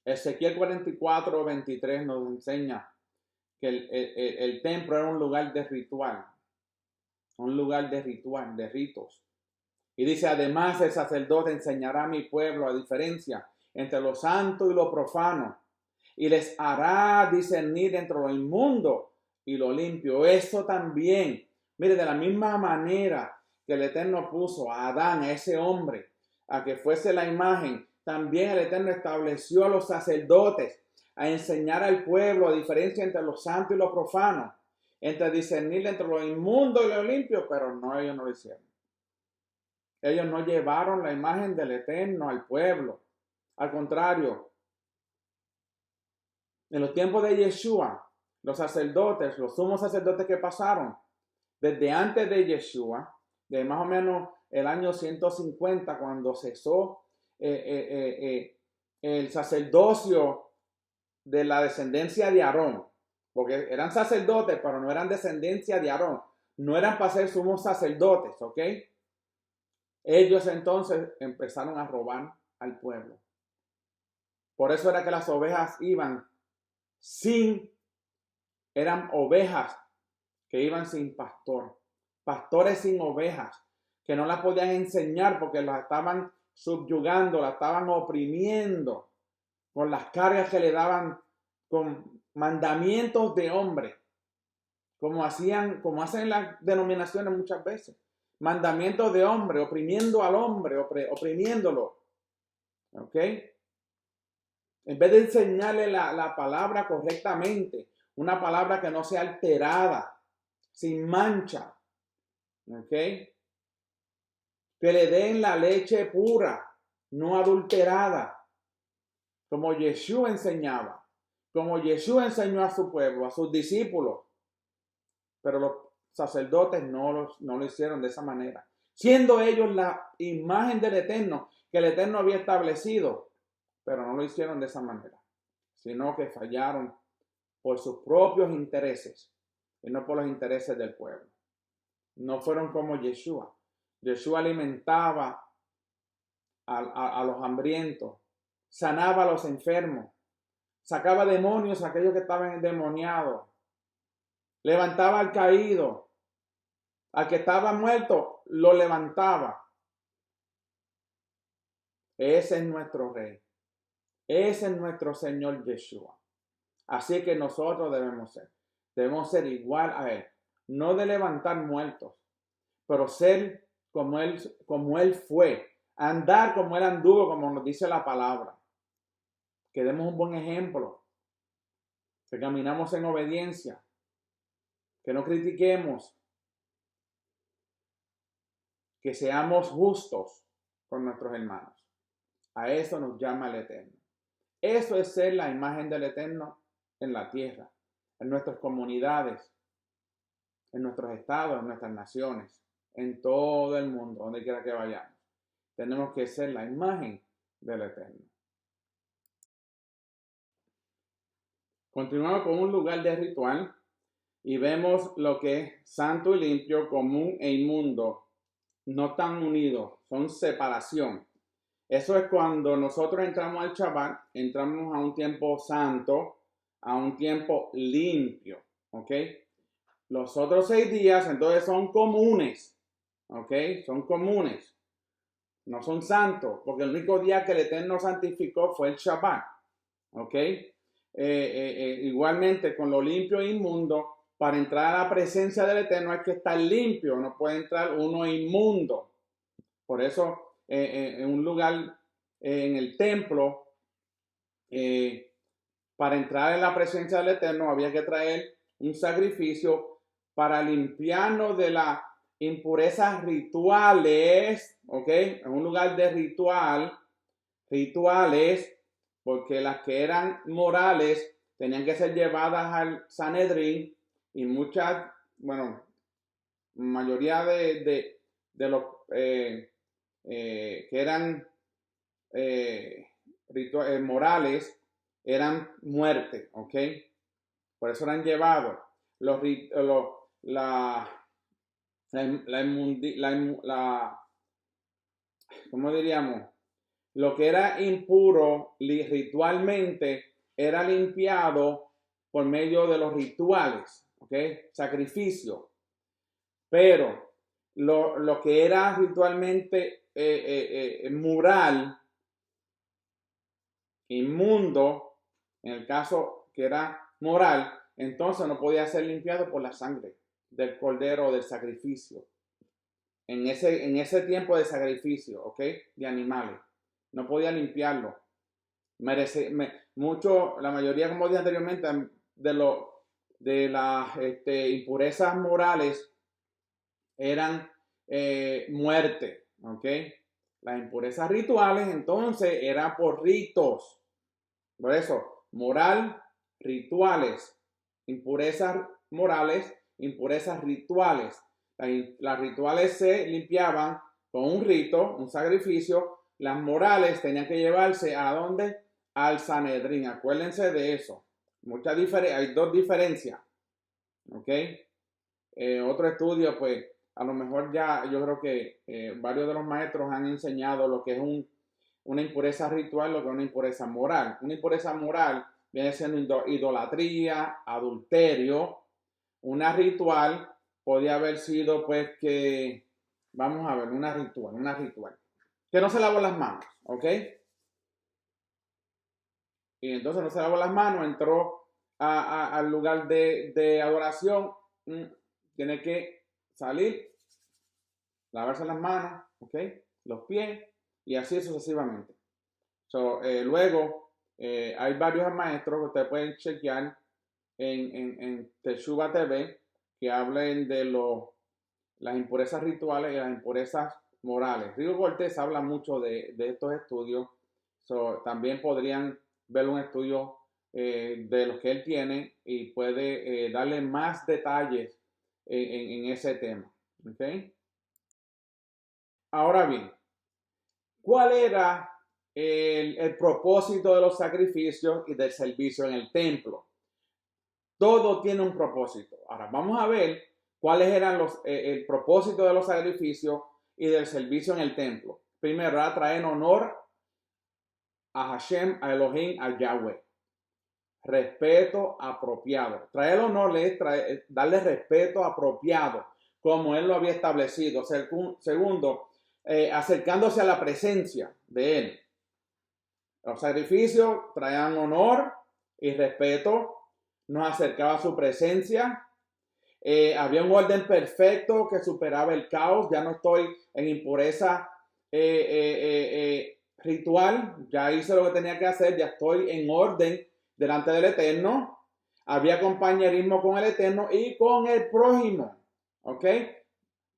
Ezequiel 44:23 nos enseña que el templo era un lugar de ritual, de ritos. Y dice, además el sacerdote enseñará a mi pueblo la diferencia entre lo santo y lo profano, y les hará discernir entre lo inmundo y lo limpio. Eso también, mire, de la misma manera que el Eterno puso a Adán, a ese hombre, a que fuese la imagen, también el Eterno estableció a los sacerdotes, a enseñar al pueblo la diferencia entre lo santo y lo profano, entre discernir entre lo inmundo y lo limpio, pero no, ellos no lo hicieron. Ellos no llevaron la imagen del Eterno al pueblo. Al contrario, en los tiempos de Yeshua, los sacerdotes, los sumos sacerdotes que pasaron, desde antes de Yeshua, de más o menos el año 150, cuando cesó el sacerdocio de la descendencia de Aarón, porque eran sacerdotes, pero no eran descendencia de Aarón, no eran para ser sumos sacerdotes, ¿ok? Ellos entonces empezaron a robar al pueblo. Por eso era que las ovejas eran ovejas que iban sin pastor, pastores sin ovejas, que no las podían enseñar porque las estaban subyugando, las estaban oprimiendo con las cargas que le daban con mandamientos de hombre, como hacen las denominaciones muchas veces. Mandamientos de hombre, oprimiendo al hombre, oprimiéndolo. ¿Ok? En vez de enseñarle la palabra correctamente, una palabra que no sea alterada, sin mancha. ¿Ok? Que le den la leche pura, no adulterada, como Yeshua enseñaba, como Yeshua enseñó a su pueblo, a sus discípulos. Pero los sacerdotes no lo hicieron de esa manera, siendo ellos la imagen del Eterno, que el Eterno había establecido, pero no lo hicieron de esa manera, sino que fallaron por sus propios intereses y no por los intereses del pueblo. No fueron como Yeshua. Yeshua alimentaba a los hambrientos, sanaba a los enfermos, sacaba demonios a aquellos que estaban endemoniados, levantaba al caído, al que estaba muerto, lo levantaba. Ese es nuestro Rey. Ese es nuestro Señor Yeshua. Así que nosotros debemos ser igual a Él. No de levantar muertos, pero ser como Él fue. Andar como Él anduvo, como nos dice la palabra. Que demos un buen ejemplo. Que caminamos en obediencia. Que no critiquemos. Que seamos justos con nuestros hermanos. A eso nos llama el Eterno. Eso es ser la imagen del Eterno en la tierra, en nuestras comunidades, en nuestros estados, en nuestras naciones, en todo el mundo, donde quiera que vayamos. Tenemos que ser la imagen del Eterno. Continuamos con un lugar de ritual y vemos lo que es santo y limpio, común e inmundo. No están unidos, son separación. Eso es cuando nosotros entramos al Shabbat, entramos a un tiempo santo, a un tiempo limpio, ¿ok? Los otros 6 días entonces son comunes, ¿ok? Son comunes, no son santos, porque el único día que el Eterno santificó fue el Shabbat, ¿ok? Igualmente con lo limpio e inmundo, para entrar a la presencia del Eterno hay que estar limpio, no puede entrar uno inmundo. Por eso en un lugar, en el templo, para entrar en la presencia del Eterno había que traer un sacrificio para limpiarnos de las impurezas rituales, ¿ok? En un lugar de rituales, porque las que eran morales tenían que ser llevadas al Sanedrín y muchas, bueno, mayoría de los que eran morales eran muerte, ¿ok? Por eso eran llevados. ¿Cómo diríamos? Lo que era impuro ritualmente era limpiado por medio de los rituales, ¿ok? Sacrificio. Pero lo que era ritualmente moral, inmundo, en el caso que era moral, entonces no podía ser limpiado por la sangre del cordero o del sacrificio. En ese tiempo de sacrificio, ¿ok? De animales. No podía limpiarlo. La mayoría, como dije anteriormente, de las impurezas morales eran muerte, ¿ok? Las impurezas rituales, entonces, eran por ritos. Por eso, moral, rituales, impurezas morales, impurezas rituales. Las rituales se limpiaban con un rito, un sacrificio. Las morales tenían que llevarse ¿a dónde? Al Sanedrín. Acuérdense de eso. Hay dos diferencias. ¿Ok? Otro estudio, pues, a lo mejor ya yo creo que varios de los maestros han enseñado lo que es una impureza ritual, lo que es una impureza moral. Una impureza moral viene siendo idolatría, adulterio. Una ritual podía haber sido, pues, que, vamos a ver, una ritual. Que no se lavó las manos, ¿ok? Y entonces no se lavó las manos, entró al lugar de adoración, tiene que salir, lavarse las manos, ¿ok? Los pies, y así sucesivamente. Luego, hay varios maestros que ustedes pueden chequear en Teshuva TV que hablen de las impurezas rituales y las impurezas morales. Rigo Cortés habla mucho de estos estudios. También podrían ver un estudio de los que él tiene y puede darle más detalles en ese tema. ¿Okay? Ahora bien, ¿cuál era el propósito de los sacrificios y del servicio en el templo? Todo tiene un propósito. Ahora vamos a ver cuáles eran el propósito de los sacrificios y del servicio en el templo. Primero, traer honor a Hashem, a Elohim, a Yahweh. Respeto apropiado. Traer honor es darle respeto apropiado, como él lo había establecido. Segundo, acercándose a la presencia de él. Los sacrificios traían honor y respeto, nos acercaba a su presencia. Había un orden perfecto que superaba el caos. Ya no estoy en impureza ritual, ya hice lo que tenía que hacer, ya estoy en orden delante del Eterno. Había compañerismo con el Eterno y con el prójimo. ¿Ok?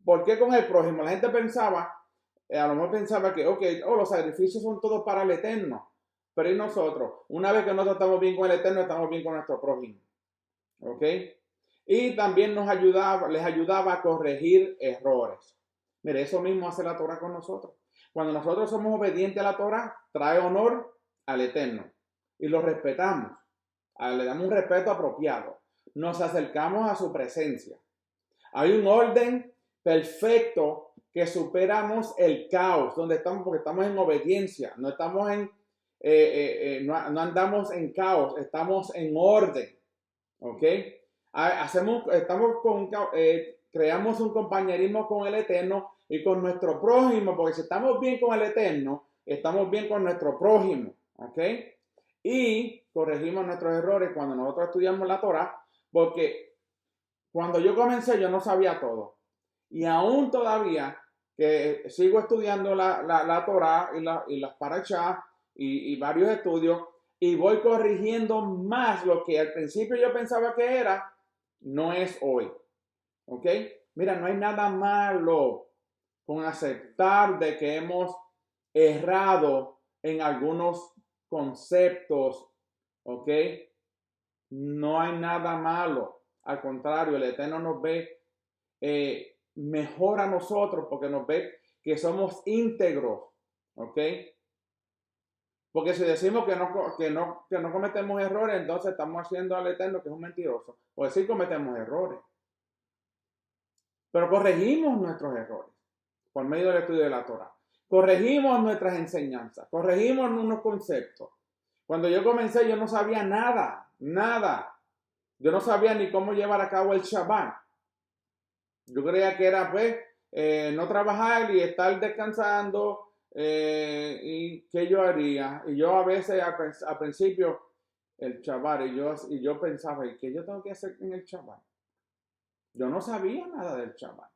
¿Por qué con el prójimo? La gente pensaba, a lo mejor pensaba que, los sacrificios son todos para el Eterno. Pero ¿y nosotros? Una vez que nosotros estamos bien con el Eterno, estamos bien con nuestro prójimo. ¿Ok? Y también les ayudaba a corregir errores. Mire, eso mismo hace la Torah con nosotros. Cuando nosotros somos obedientes a la Torah, trae honor al Eterno y lo respetamos. Le damos un respeto apropiado. Nos acercamos a su presencia. Hay un orden perfecto que superamos el caos, donde estamos, porque estamos en obediencia, no estamos no andamos en caos, estamos en orden. ¿Ok? Creamos un compañerismo con el Eterno y con nuestro prójimo, porque si estamos bien con el Eterno, estamos bien con nuestro prójimo, ¿ok? Y corregimos nuestros errores cuando nosotros estudiamos la Torah, porque cuando yo comencé yo no sabía todo, y aún todavía que sigo estudiando la Torah y las parashá y varios estudios, y voy corrigiendo más lo que al principio yo pensaba que era, no es hoy. ¿Ok? Mira, no hay nada malo con aceptar de que hemos errado en algunos conceptos. ¿Ok? No hay nada malo. Al contrario, el Eterno nos ve mejor a nosotros porque nos ve que somos íntegros. ¿Ok? Porque si decimos que no cometemos errores, entonces estamos haciendo al Eterno que es un mentiroso. Pues sí cometemos errores. Pero corregimos nuestros errores por medio del estudio de la Torah. Corregimos nuestras enseñanzas, corregimos unos conceptos. Cuando yo comencé, yo no sabía nada. Yo no sabía ni cómo llevar a cabo el Shabbat. Yo creía que era, pues, no trabajar y estar descansando. ¿Y qué yo haría? Y yo a veces, al principio, el Shabbat, y yo pensaba, ¿y qué yo tengo que hacer en el Shabbat? Yo no sabía nada del Shabbat.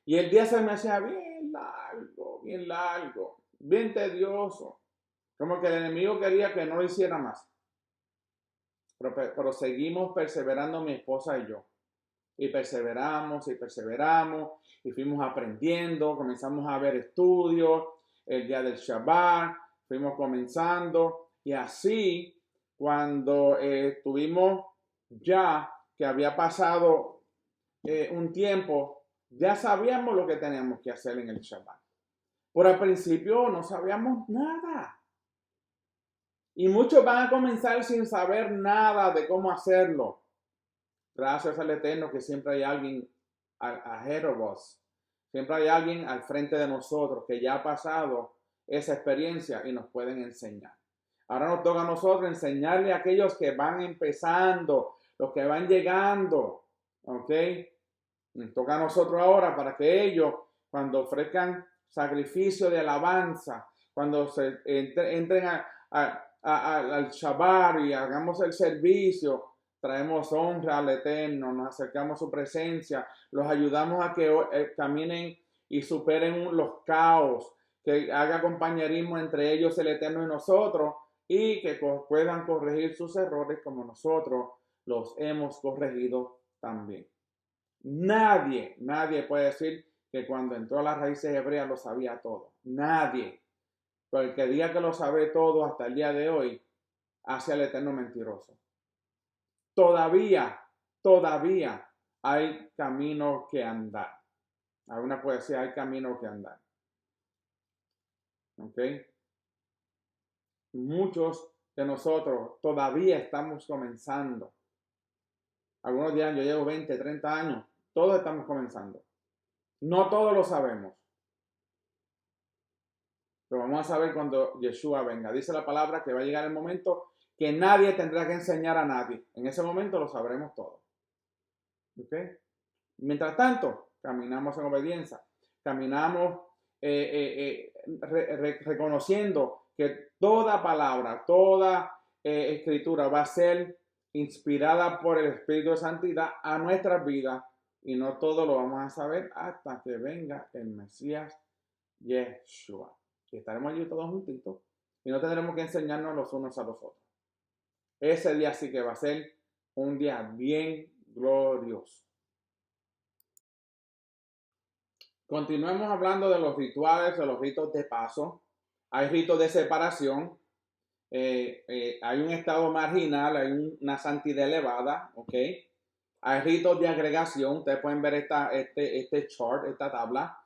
Y el día se me hacía bien largo, bien tedioso. Como que el enemigo quería que no lo hiciera más. Pero seguimos perseverando mi esposa y yo. Y perseveramos y perseveramos y fuimos aprendiendo, comenzamos a ver estudios, el día del Shabbat, fuimos comenzando y así cuando tuvimos ya que había pasado un tiempo, ya sabíamos lo que teníamos que hacer en el Shabbat. Por al principio no sabíamos nada. Y muchos van a comenzar sin saber nada de cómo hacerlo. Gracias al Eterno que siempre hay alguien ahead of us. Siempre hay alguien al frente de nosotros que ya ha pasado esa experiencia y nos pueden enseñar. Ahora nos toca a nosotros enseñarle a aquellos que van empezando, los que van llegando. ¿Ok? Nos toca a nosotros ahora para que ellos, cuando ofrezcan sacrificio de alabanza, cuando se entren al Shabbat y hagamos el servicio, traemos honra al Eterno, nos acercamos a su presencia, los ayudamos a que caminen y superen los caos, que haga compañerismo entre ellos, el Eterno y nosotros, y que puedan corregir sus errores como nosotros los hemos corregido también. Nadie puede decir que cuando entró a las raíces hebreas lo sabía todo. Nadie. Pero el que diga que lo sabe todo hasta el día de hoy, hace al Eterno mentiroso. Todavía hay camino que andar. Alguna poesía, hay camino que andar. ¿Ok? Muchos de nosotros todavía estamos comenzando. Algunos dirán, yo llevo 20, 30 años. Todos estamos comenzando. No todos lo sabemos. Pero vamos a saber cuando Yeshua venga. Dice la palabra que va a llegar el momento que nadie tendrá que enseñar a nadie. En ese momento lo sabremos todo. ¿Ok? Mientras tanto, caminamos en obediencia. Caminamos reconociendo que toda palabra, toda escritura va a ser inspirada por el Espíritu de Santidad a nuestras vidas y no todo lo vamos a saber hasta que venga el Mesías Yeshua. Y estaremos allí todos juntitos y no tendremos que enseñarnos los unos a los otros. Ese día sí que va a ser un día bien glorioso. Continuemos hablando de los rituales, de los ritos de paso. Hay ritos de separación. Hay un estado marginal, hay una santidad elevada, ¿ok? Hay ritos de agregación. Ustedes pueden ver este chart, esta tabla.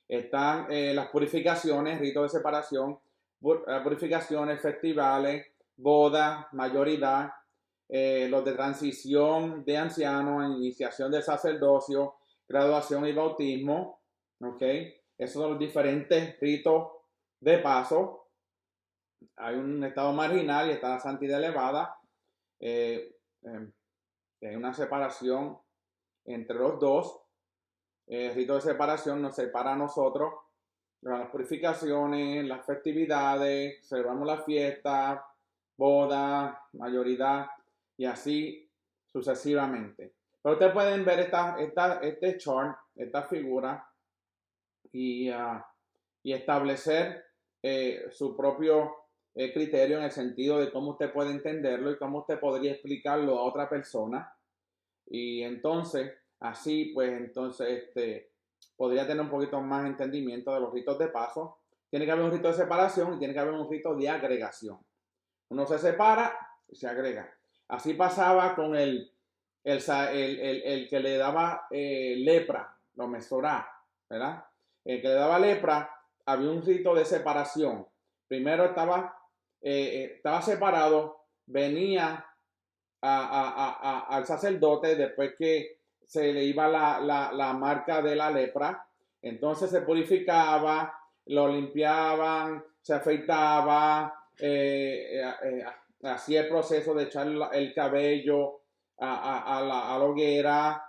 Están las purificaciones, ritos de separación, purificaciones, festivales, boda, mayoridad, los de transición de ancianos, iniciación del sacerdocio, graduación y bautismo. ¿Ok? Esos son los diferentes ritos de paso. Hay un estado marginal y está la santidad elevada. Hay una separación entre los dos. El rito de separación nos separa a nosotros, las purificaciones, las festividades, celebramos la fiesta, boda, mayoridad y así sucesivamente. Pero ustedes pueden ver este chart, esta figura y establecer su propio criterio en el sentido de cómo usted puede entenderlo y cómo usted podría explicarlo a otra persona. Y entonces, así pues, entonces, podría tener un poquito más entendimiento de los ritos de paso. Tiene que haber un rito de separación y tiene que haber un rito de agregación. Uno se separa y se agrega. Así pasaba con el que le daba lepra, lo mesorá, ¿verdad? El que le daba lepra, había un rito de separación. Primero estaba separado, venía al sacerdote después que se le iba la marca de la lepra, entonces se purificaba, lo limpiaban, se afeitaba, hacía el proceso de echar el cabello a la hoguera,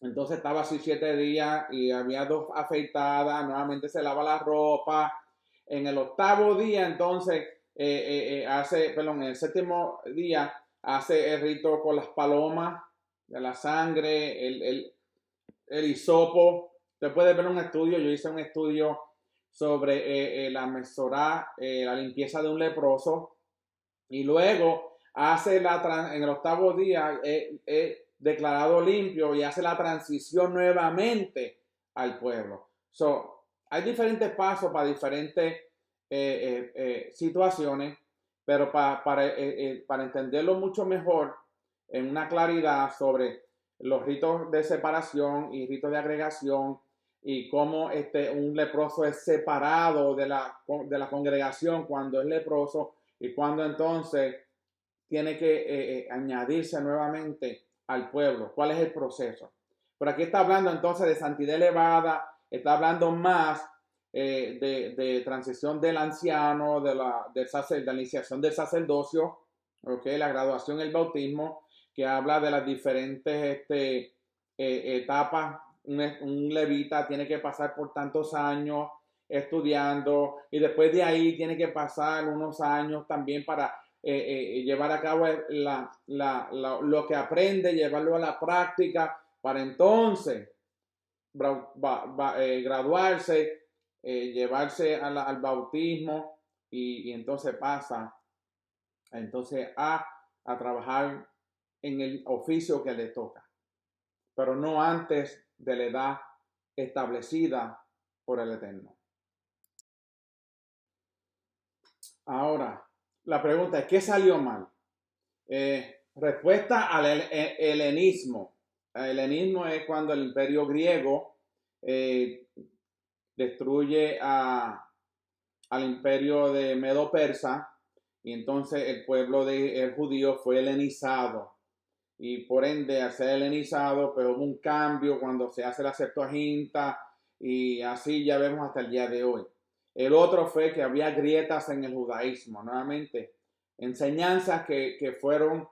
entonces estaba así 7 días y había 2 afeitadas, nuevamente se lava la ropa, en el 8º día entonces en el 7º día hace el rito con las palomas, de la sangre, el hisopo. Usted puede ver un estudio, yo hice un estudio sobre la mesorá, la limpieza de un leproso, y luego hace en el octavo día declarado limpio y hace la transición nuevamente al pueblo. Hay diferentes pasos para diferentes situaciones, pero para entenderlo mucho mejor, en una claridad sobre los ritos de separación y ritos de agregación y cómo un leproso es separado de la congregación cuando es leproso y cuando entonces tiene que añadirse nuevamente al pueblo. ¿Cuál es el proceso? Pero aquí está hablando entonces de santidad elevada, está hablando más de transición del anciano, de la iniciación del sacerdocio, ¿okay? La graduación, el bautismo, que habla de las diferentes etapas. Un levita tiene que pasar por tantos años estudiando y después de ahí tiene que pasar unos años también para llevar a cabo lo que aprende, llevarlo a la práctica para entonces graduarse, llevarse al bautismo y entonces pasa entonces a trabajar en el oficio que le toca, pero no antes de la edad establecida por el Eterno. Ahora, la pregunta es, ¿qué salió mal? Respuesta al helenismo. El helenismo es cuando el imperio griego destruye al imperio de Medo-Persa y entonces el pueblo el judío fue helenizado. Y por ende, al ser helenizado, pues hubo un cambio cuando se hace la Septuaginta y así ya vemos hasta el día de hoy. El otro fue que había grietas en el judaísmo, nuevamente, enseñanzas que fueron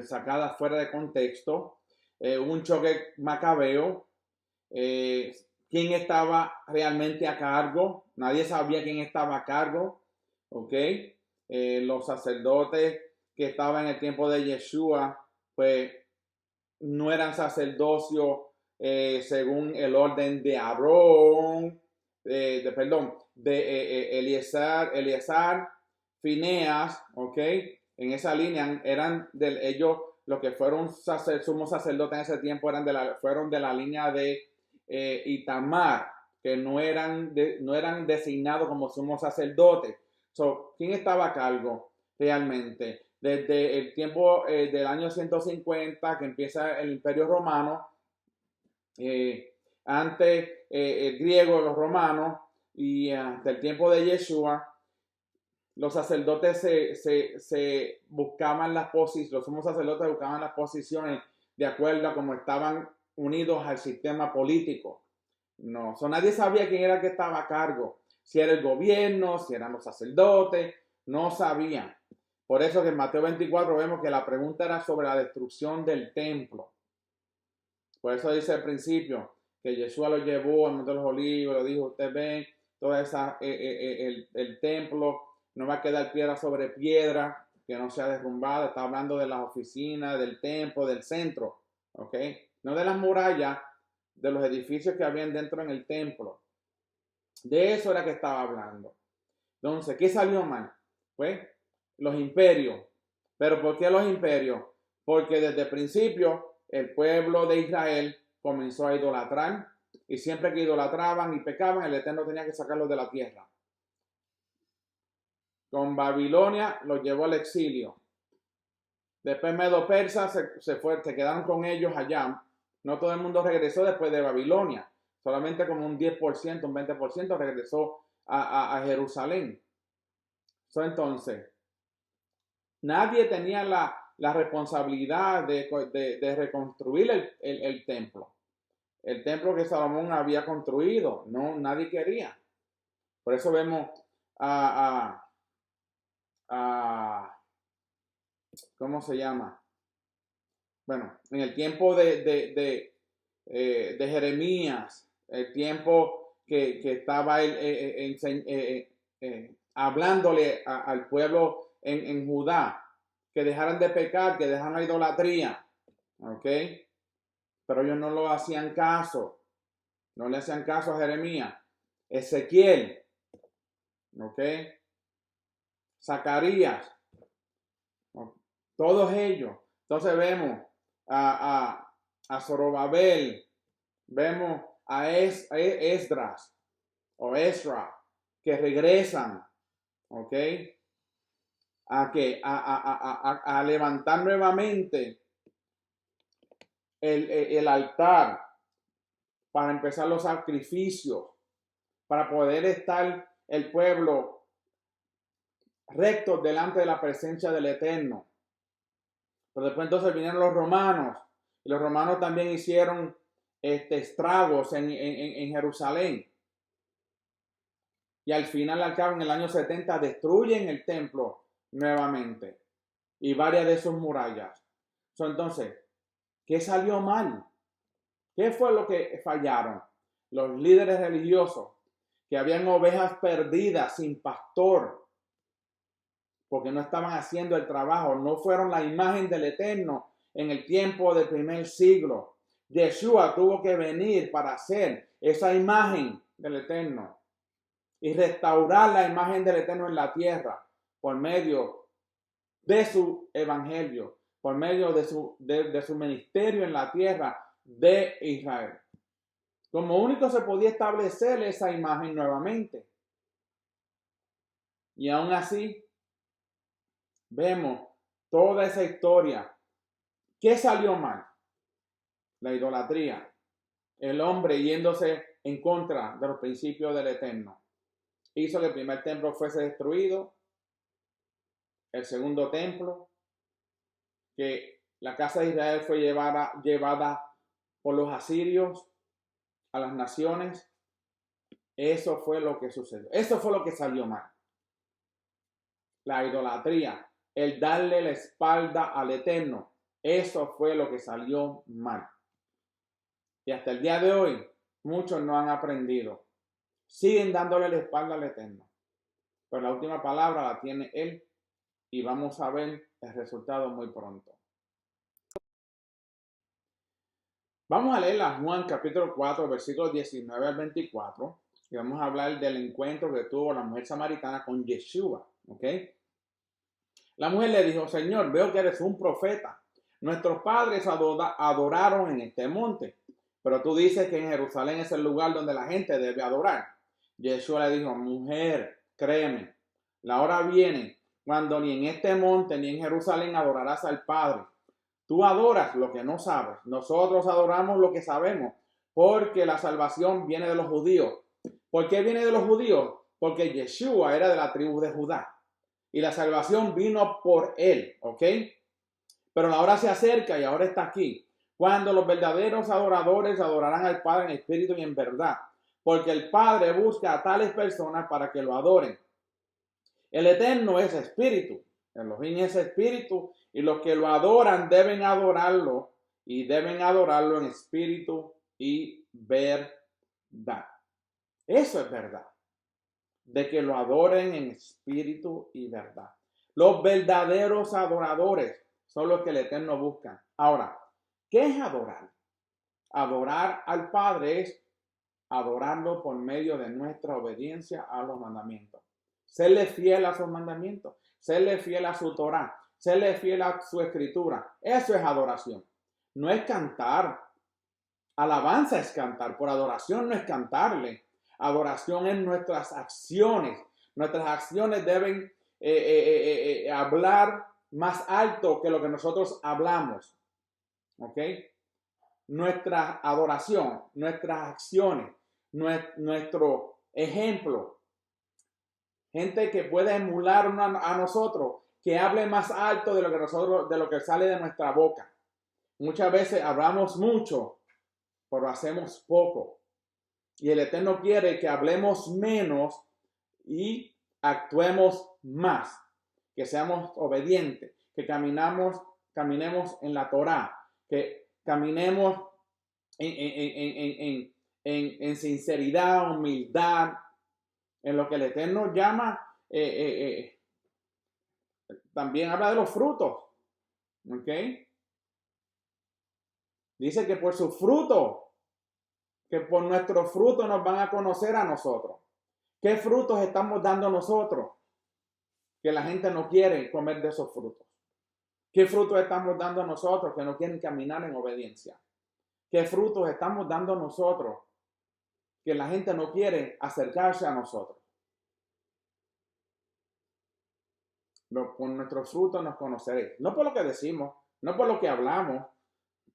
sacadas fuera de contexto, un choque macabeo, quién estaba realmente a cargo, nadie sabía quién estaba a cargo, ¿ok? Los sacerdotes que estaban en el tiempo de Yeshua, pues no eran sacerdocio según el orden de Aarón, de Eliezer, Fineas, ¿ok? En esa línea eran ellos, los que fueron sumos sacerdotes en ese tiempo fueron de la línea de Itamar, que no eran designados como sumos sacerdotes. ¿Quién estaba a cargo realmente? Desde el tiempo del año 150, que empieza el Imperio Romano, antes el griego, los romanos, y hasta el tiempo de Yeshua, los sacerdotes se buscaban las posiciones, los sumos sacerdotes buscaban las posiciones de acuerdo a cómo estaban unidos al sistema político. No, nadie sabía quién era el que estaba a cargo, si era el gobierno, si eran los sacerdotes, no sabían. Por eso que en Mateo 24 vemos que la pregunta era sobre la destrucción del templo. Por eso dice al principio que Yeshua lo llevó al Monte de los Olivos, lo dijo, ustedes ven, toda esa, el templo no va a quedar piedra sobre piedra, que no sea derrumbada. Está hablando de las oficinas, del templo, del centro, ¿ok? No de las murallas, de los edificios que habían dentro en el templo. De eso era que estaba hablando. Entonces, ¿qué salió mal? Pues los imperios. ¿Pero por qué los imperios? Porque desde el principio el pueblo de Israel comenzó a idolatrar y siempre que idolatraban y pecaban, el Eterno tenía que sacarlos de la tierra. Con Babilonia los llevó al exilio. Después Medo-Persa se quedaron con ellos allá. No todo el mundo regresó después de Babilonia. Solamente como un 10%, un 20% regresó a Jerusalén. Entonces, nadie tenía la responsabilidad de reconstruir el templo. El templo que Salomón había construido. No, nadie quería. Por eso vemos ¿cómo se llama? Bueno, en el tiempo de Jeremías, el tiempo que estaba él hablándole al pueblo en Judá, que dejaran de pecar, que dejaran la idolatría, ¿ok? Pero ellos no lo hacían caso, no le hacían caso a Jeremías. Ezequiel, ¿ok? Zacarías, ¿no? Todos ellos. Entonces vemos a Zorobabel, vemos a Esdras o Ezra, que regresan, ¿ok? A levantar nuevamente el altar para empezar los sacrificios, para poder estar el pueblo recto delante de la presencia del Eterno. Pero después entonces vinieron los romanos, y los romanos también hicieron estragos en Jerusalén. Y al final, al cabo, en el año 70, destruyen el templo nuevamente y varias de sus murallas. Entonces, ¿qué salió mal? ¿Qué fue lo que fallaron? Los líderes religiosos, que habían ovejas perdidas sin pastor, porque no estaban haciendo el trabajo, no fueron la imagen del Eterno en el tiempo del primer siglo. Yeshua tuvo que venir para hacer esa imagen del Eterno y restaurar la imagen del Eterno en la tierra por medio de su evangelio, por medio de su ministerio en la tierra de Israel. Como único se podía establecer esa imagen nuevamente. Y aún así, vemos toda esa historia. ¿Qué salió mal? La idolatría. El hombre yéndose en contra de los principios del Eterno. Hizo que el primer templo fuese destruido. El segundo templo, que la casa de Israel fue llevada por los asirios a las naciones. Eso fue lo que sucedió. Eso fue lo que salió mal. La idolatría, el darle la espalda al Eterno. Eso fue lo que salió mal. Y hasta el día de hoy, muchos no han aprendido. Siguen dándole la espalda al Eterno. Pero la última palabra la tiene Él. Y vamos a ver el resultado muy pronto. Vamos a leer a Juan capítulo 4, versículos 19 al 24. Y vamos a hablar del encuentro que tuvo la mujer samaritana con Yeshua. ¿Ok? La mujer le dijo: Señor, veo que eres un profeta. Nuestros padres adoraron en este monte, pero tú dices que en Jerusalén es el lugar donde la gente debe adorar. Yeshua le dijo: mujer, créeme, la hora viene cuando ni en este monte ni en Jerusalén adorarás al Padre. Tú adoras lo que no sabes. Nosotros adoramos lo que sabemos, porque la salvación viene de los judíos. ¿Por qué viene de los judíos? Porque Yeshua era de la tribu de Judá. Y la salvación vino por él, ¿ok? Pero la hora se acerca y ahora está aquí, cuando los verdaderos adoradores adorarán al Padre en espíritu y en verdad, porque el Padre busca a tales personas para que lo adoren. El Eterno es espíritu, Elohim es espíritu, y los que lo adoran deben adorarlo, y deben adorarlo en espíritu y verdad. Eso es verdad, de que lo adoren en espíritu y verdad. Los verdaderos adoradores son los que el Eterno busca. Ahora, ¿qué es adorar? Adorar al Padre es adorarlo por medio de nuestra obediencia a los mandamientos. Serle fiel a sus mandamientos, serle fiel a su Torah, serle fiel a su escritura. Eso es adoración. No es cantar. Alabanza es cantar. Por adoración no es cantarle. Adoración es nuestras acciones. Nuestras acciones deben hablar más alto que lo que nosotros hablamos. ¿Ok? Nuestra adoración, nuestras acciones, nuestro ejemplo. Gente que puede emular a nosotros, que hable más alto de lo que nosotros, de lo que sale de nuestra boca. Muchas veces hablamos mucho, pero hacemos poco. Y el Eterno quiere que hablemos menos y actuemos más, que seamos obedientes, que caminemos en la Torá, que caminemos en sinceridad, humildad, en lo que el Eterno llama, también habla de los frutos, ¿ok? Dice que por su fruto que por nuestros frutos nos van a conocer a nosotros. ¿Qué frutos estamos dando nosotros? Que la gente no quiere comer de esos frutos. ¿Qué frutos estamos dando nosotros que no quieren caminar en obediencia? ¿Qué frutos estamos dando nosotros que la gente no quiere acercarse a nosotros? Con nuestros frutos nos conoceréis. No por lo que decimos, no por lo que hablamos.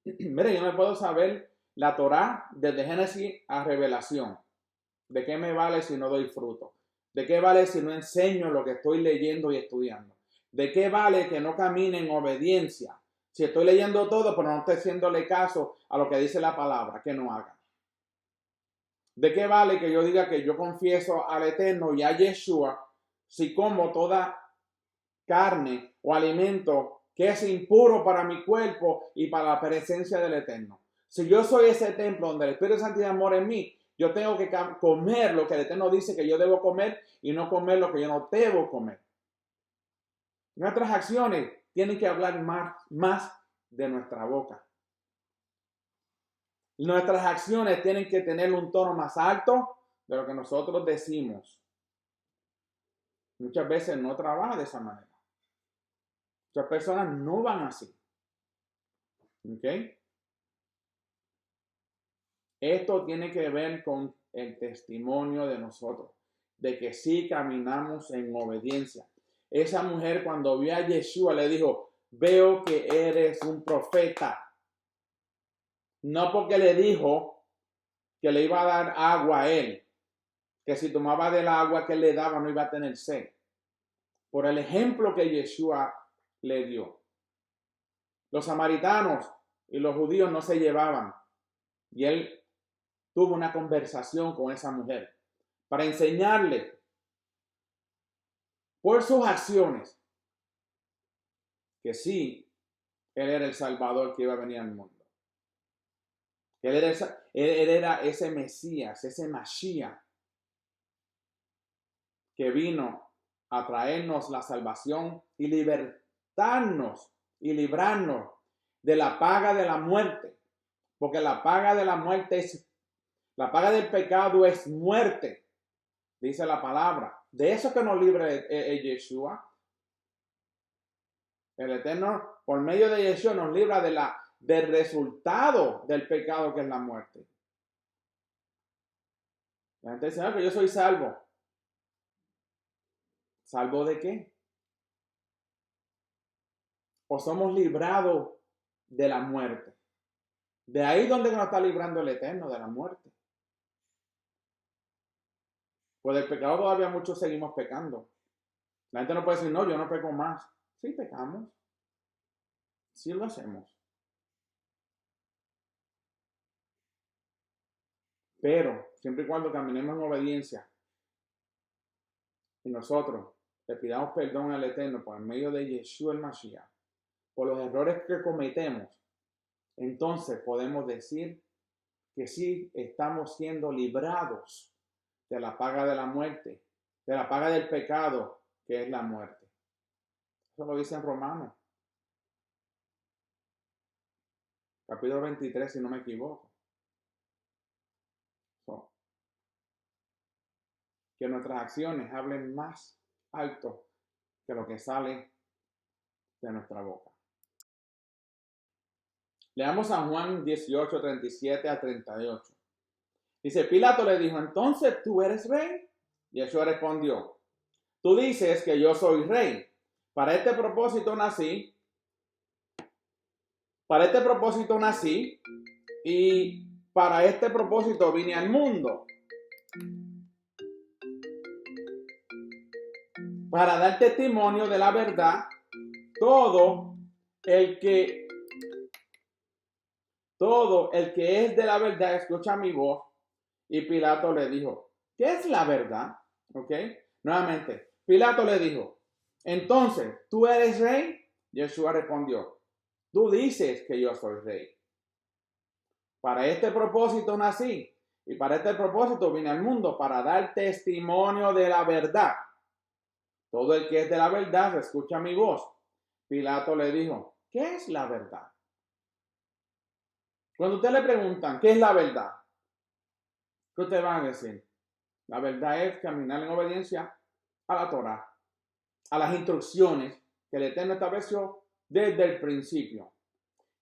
Mire, yo no puedo saber la Torá desde Génesis a Revelación. ¿De qué me vale si no doy fruto? ¿De qué vale si no enseño lo que estoy leyendo y estudiando? ¿De qué vale que no camine en obediencia? Si estoy leyendo todo, pero no estoy haciéndole caso a lo que dice la palabra, que no haga. ¿De qué vale que yo diga que yo confieso al Eterno y a Yeshua si como toda carne o alimento que es impuro para mi cuerpo y para la presencia del Eterno? Si yo soy ese templo donde el Espíritu Santo y amor en mí, yo tengo que comer lo que el Eterno dice que yo debo comer y no comer lo que yo no debo comer. Nuestras acciones tienen que hablar más de nuestra boca. Nuestras acciones tienen que tener un tono más alto de lo que nosotros decimos. Muchas veces no trabaja de esa manera. Muchas personas no van así. ¿Ok? Esto tiene que ver con el testimonio de nosotros, de que sí caminamos en obediencia. Esa mujer cuando vio a Yeshua le dijo, veo que eres un profeta. No porque le dijo que le iba a dar agua a él, que si tomaba del agua que él le daba no iba a tener sed. Por el ejemplo que Yeshua le dio. Los samaritanos y los judíos no se llevaban. Y él tuvo una conversación con esa mujer para enseñarle por sus acciones que sí, él era el Salvador que iba a venir al mundo. Él era ese Mesías, ese Mashiach que vino a traernos la salvación y libertarnos y librarnos de la paga de la muerte. Porque la paga de la muerte la paga del pecado es muerte, dice la palabra. De eso que nos libra Yeshua. El Eterno, por medio de Yeshua, nos libra del resultado del pecado que es la muerte. La gente dice, que yo soy salvo. ¿Salvo de qué? O somos librados de la muerte. De ahí donde nos está librando el Eterno, de la muerte. Pues del pecado todavía muchos seguimos pecando. La gente no puede decir, no, yo no peco más. Sí pecamos. Sí lo hacemos. Pero siempre y cuando caminemos en obediencia y nosotros le pidamos perdón al Eterno por medio de Yeshua el Mashiach, por los errores que cometemos, entonces podemos decir que sí estamos siendo librados de la paga de la muerte, de la paga del pecado, que es la muerte. Eso lo dice en Romanos, capítulo 23, si no me equivoco. Que nuestras acciones hablen más alto que lo que sale de nuestra boca. Leamos San Juan 18, 37 a 38. Dice, Pilato le dijo, entonces, ¿tú eres rey? Yeshua respondió, tú dices que yo soy rey. Para este propósito nací y para este propósito vine al mundo. Para dar testimonio de la verdad, todo el que es de la verdad escucha mi voz. Y Pilato le dijo, ¿qué es la verdad? ¿Ok? Nuevamente, Pilato le dijo, entonces, ¿tú eres rey? Yeshua respondió, tú dices que yo soy rey. Para este propósito nací y para este propósito vine al mundo, para dar testimonio de la verdad. Todo el que es de la verdad escucha mi voz. Pilato le dijo, ¿qué es la verdad? Cuando usted le preguntan, ¿qué es la verdad? ¿Qué ustedes van a decir? La verdad es caminar en obediencia a la Torah, a las instrucciones que el Eterno estableció desde el principio.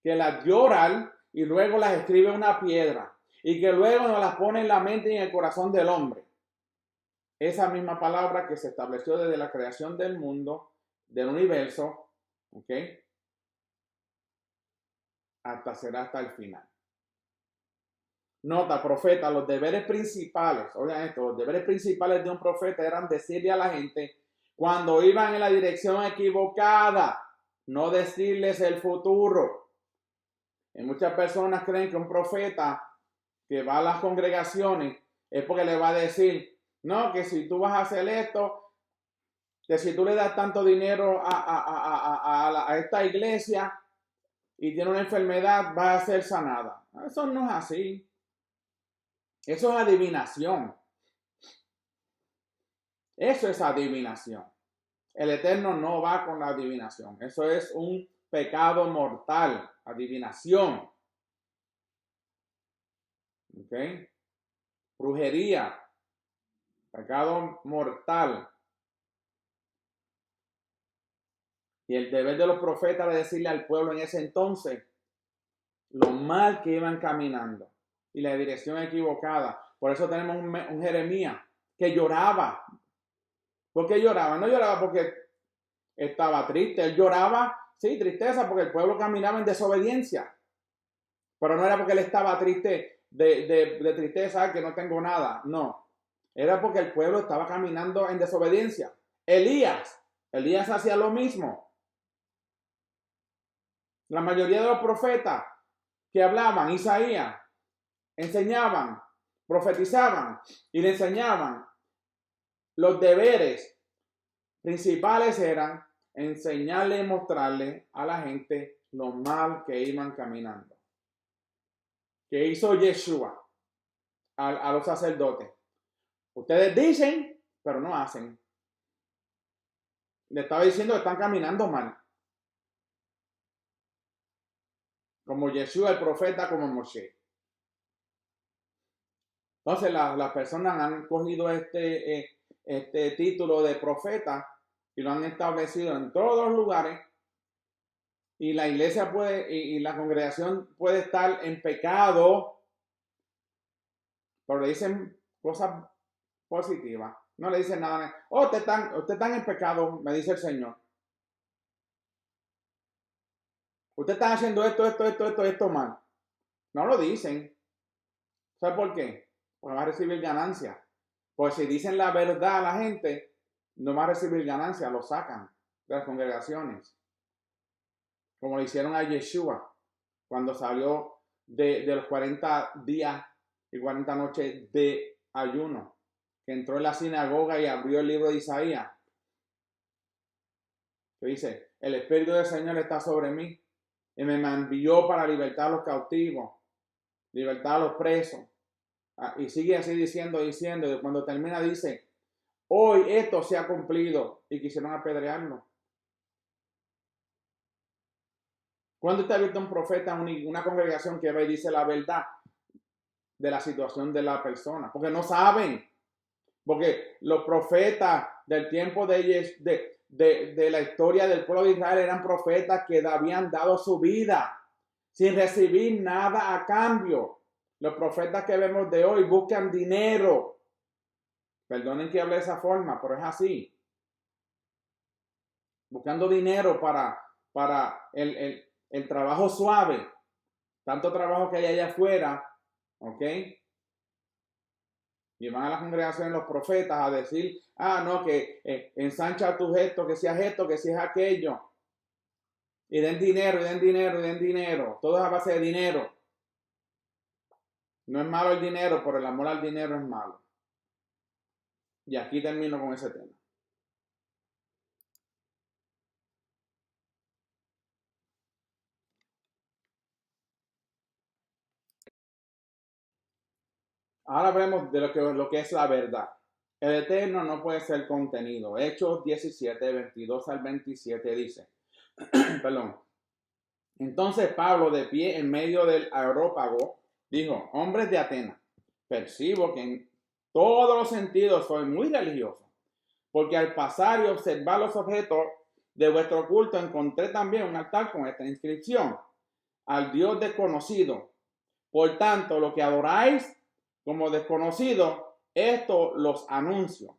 Que las dio oral y luego las escribe en una piedra y que luego nos las pone en la mente y en el corazón del hombre. Esa misma palabra que se estableció desde la creación del mundo, del universo, ¿ok? Será hasta el final. Nota, profeta, los deberes principales, oigan esto, los deberes principales de un profeta eran decirle a la gente cuando iban en la dirección equivocada, no decirles el futuro. Y muchas personas creen que un profeta que va a las congregaciones es porque le va a decir, no, que si tú vas a hacer esto, que si tú le das tanto dinero a esta iglesia y tiene una enfermedad, va a ser sanada. Eso no es así. Eso es adivinación. Eso es adivinación. El Eterno no va con la adivinación. Eso es un pecado mortal. Adivinación. ¿Ok? Brujería. Pecado mortal. Y el deber de los profetas era decirle al pueblo en ese entonces lo mal que iban caminando y la dirección equivocada. Por eso tenemos un Jeremías que lloraba. ¿Por qué lloraba? No lloraba porque estaba triste. Él lloraba, sí, tristeza, porque el pueblo caminaba en desobediencia. Pero no era porque él estaba triste de tristeza, que no tengo nada. No. Era porque el pueblo estaba caminando en desobediencia. Elías hacía lo mismo. La mayoría de los profetas que hablaban, Isaías, enseñaban, profetizaban y le enseñaban. Los deberes principales eran enseñarle y mostrarle a la gente lo mal que iban caminando. Que hizo Yeshua a los sacerdotes. Ustedes dicen, pero no hacen. Le estaba diciendo que están caminando mal. Como Yeshua, el profeta, como Moshe. Entonces las personas han cogido este título de profeta y lo han establecido en todos los lugares. Y la iglesia y la congregación puede estar en pecado, pero le dicen cosas positivas. No le dicen nada. Oh, usted están en pecado, me dice el Señor. Usted está haciendo esto mal. No lo dicen. ¿Sabe por qué? Porque va a recibir ganancia. Pues si dicen la verdad a la gente, no va a recibir ganancia, lo sacan de las congregaciones. Como le hicieron a Yeshua cuando salió de los 40 días y 40 noches de ayuno, que entró en la sinagoga y abrió el libro de Isaías, que dice, el Espíritu del Señor está sobre mí y me envió para libertar a los cautivos, libertar a los presos. Y sigue así diciendo, y cuando termina dice, hoy esto se ha cumplido, y quisieron apedrearlo. ¿Cuándo usted ha visto un profeta en una congregación que va y dice la verdad de la situación de la persona? Porque no saben. Porque los profetas del tiempo de la historia del pueblo de Israel eran profetas que habían dado su vida sin recibir nada a cambio. Los profetas que vemos de hoy buscan dinero. Perdonen que hable de esa forma, pero es así. Buscando dinero para el trabajo suave. Tanto trabajo que hay allá afuera, ¿ok? Y van a la congregación los profetas a decir, no, que ensancha tu gesto, que seas esto, que seas aquello. Y den dinero, y den dinero, y den dinero. Todo es a base de dinero. No es malo el dinero, pero el amor al dinero es malo. Y aquí termino con ese tema. Ahora hablemos de lo que es la verdad. El Eterno no puede ser contenido. Hechos 17, 22 al 27 dice, perdón. Entonces Pablo, de pie en medio del aerópago, dijo, hombres de Atenas, percibo que en todos los sentidos soy muy religioso, porque al pasar y observar los objetos de vuestro culto encontré también un altar con esta inscripción: al Dios desconocido. Por tanto, lo que adoráis como desconocido, esto los anuncio.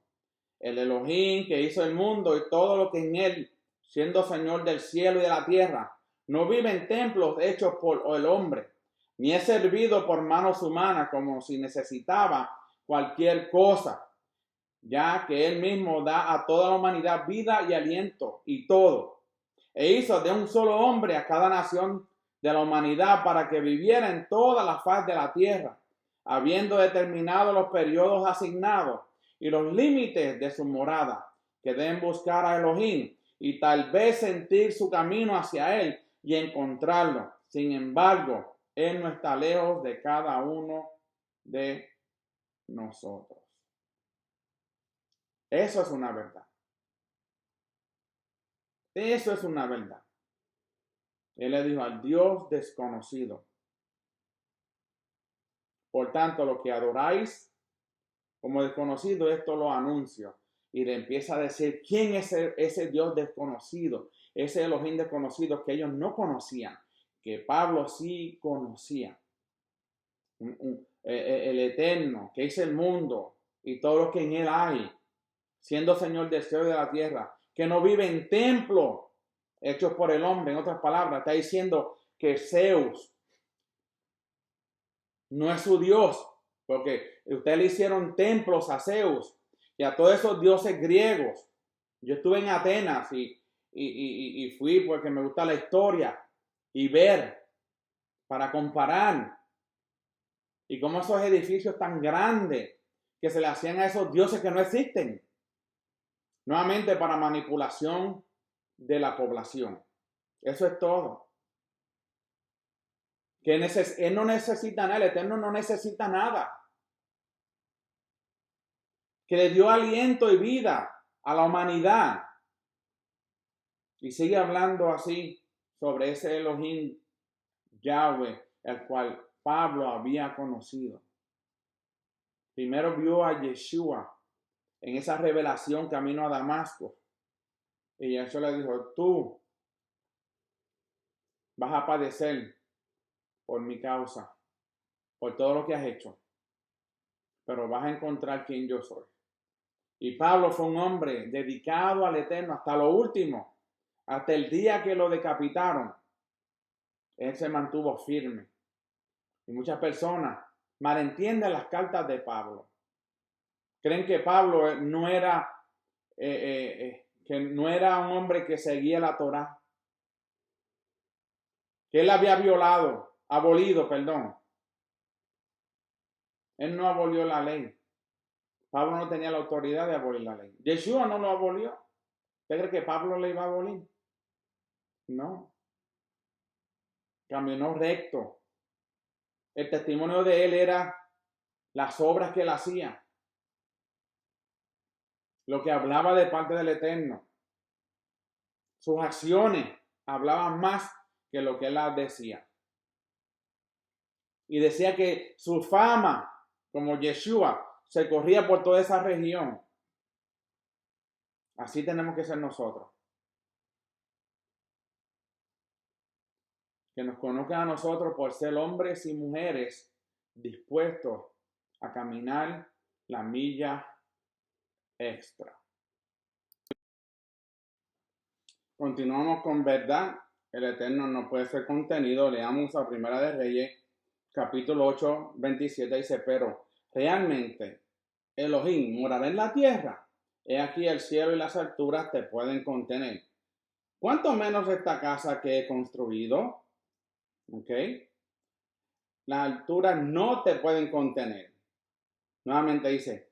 El Elohim que hizo el mundo y todo lo que en él, siendo Señor del cielo y de la tierra, no vive en templos hechos por el hombre, ni es servido por manos humanas como si necesitaba cualquier cosa, ya que él mismo da a toda la humanidad vida y aliento y todo. E hizo de un solo hombre a cada nación de la humanidad para que viviera en toda la faz de la tierra, habiendo determinado los periodos asignados y los límites de su morada, que deben buscar a Elohim y tal vez sentir su camino hacia él y encontrarlo. Sin embargo, él no está lejos de cada uno de nosotros. Eso es una verdad. Eso es una verdad. Él le dijo al Dios desconocido: por tanto, lo que adoráis como desconocido, esto lo anuncio. Y le empieza a decir quién es ese Dios desconocido, ese Elohim desconocido que ellos no conocían, que Pablo sí conocía. El Eterno, que hizo el mundo y todo lo que en él hay, siendo Señor del cielo y de la tierra, que no vive en templos hechos por el hombre. En otras palabras, está diciendo que Zeus no es su Dios, porque ustedes le hicieron templos a Zeus y a todos esos dioses griegos. Yo estuve en Atenas y fui porque me gusta la historia y ver para comparar y cómo esos edificios tan grandes que se le hacían a esos dioses que no existen, nuevamente para manipulación de la población. Eso es todo. Que él no necesita nada, el Eterno no necesita nada. Que le dio aliento y vida a la humanidad. Y sigue hablando así sobre ese Elohim Yahweh, el cual Pablo había conocido. Primero vio a Yeshua en esa revelación camino a Damasco. Y eso le dijo: tú vas a padecer por mi causa, por todo lo que has hecho, pero vas a encontrar quién yo soy. Y Pablo fue un hombre dedicado al Eterno hasta lo último, hasta el día que lo decapitaron. Él se mantuvo firme. Y muchas personas malentienden las cartas de Pablo. Creen que Pablo no era un hombre que seguía la Torá, que él había abolido. Él no abolió la ley. Pablo no tenía la autoridad de abolir la ley. Yeshua no lo abolió. ¿Usted cree que Pablo le iba a abolir? No. Caminó recto. El testimonio de él era las obras que él hacía, lo que hablaba de parte del Eterno. Sus acciones hablaban más que lo que él decía. Y decía que su fama como Yeshua se corría por toda esa región. Así tenemos que ser nosotros. Que nos conozcan a nosotros por ser hombres y mujeres dispuestos a caminar la milla extra. Continuamos con verdad. El Eterno no puede ser contenido. Leamos a Primera de Reyes, capítulo 8, 27. Dice: pero realmente Elohim morará en la tierra. He aquí el cielo y las alturas te pueden contener. ¿Cuánto menos esta casa que he construido? ¿Ok? Las alturas no te pueden contener. Nuevamente dice,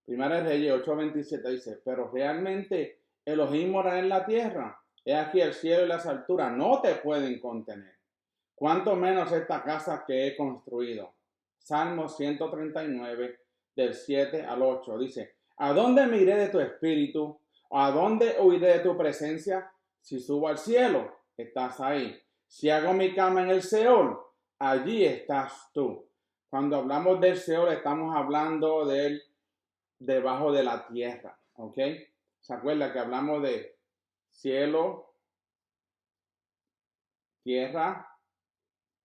Primera de Reyes 8:27 dice: pero realmente Elohim morará en la tierra. He aquí el cielo y las alturas no te pueden contener. ¿Cuánto menos esta casa que he construido? Salmo 139, del 7 al 8. Dice: ¿a dónde me iré de tu espíritu? ¿O a dónde huiré de tu presencia? Si subo al cielo, estás ahí. Si hago mi cama en el Seol, allí estás tú. Cuando hablamos del Seol, estamos hablando del debajo de la tierra, ¿ok? ¿Se acuerda que hablamos de cielo, tierra,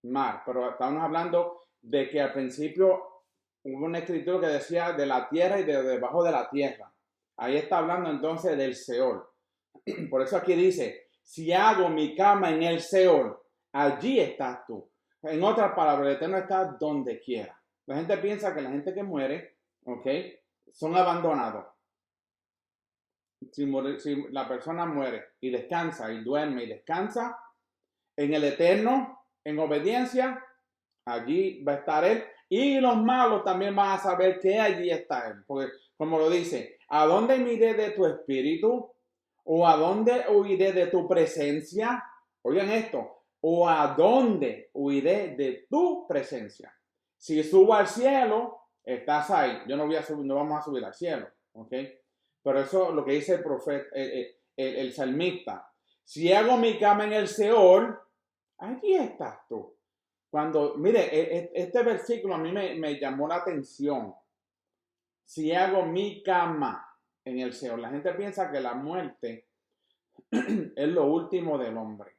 mar? Pero estamos hablando de que al principio hubo un escritor que decía de la tierra y de debajo de la tierra. Ahí está hablando entonces del Seol. Por eso aquí dice, si hago mi cama en el Seol, allí estás tú. En otras palabras, el Eterno está donde quiera. La gente piensa que la gente que muere, ¿ok? Son abandonados. Si la persona muere y descansa y duerme y descansa, en el Eterno, en obediencia, allí va a estar Él. Y los malos también van a saber que allí está Él. Porque, como lo dice, ¿a dónde miré de tu espíritu? ¿O a dónde huiré de tu presencia? Oigan esto. ¿O a dónde huiré de tu presencia? Si subo al cielo, estás ahí. Yo no voy a subir, no vamos a subir al cielo. ¿Ok? Pero eso es lo que dice el profeta, el salmista. Si hago mi cama en el Seol, allí estás tú. Cuando, mire, este versículo a mí me llamó la atención. Si hago mi cama en el Seol, la gente piensa que la muerte es lo último del hombre.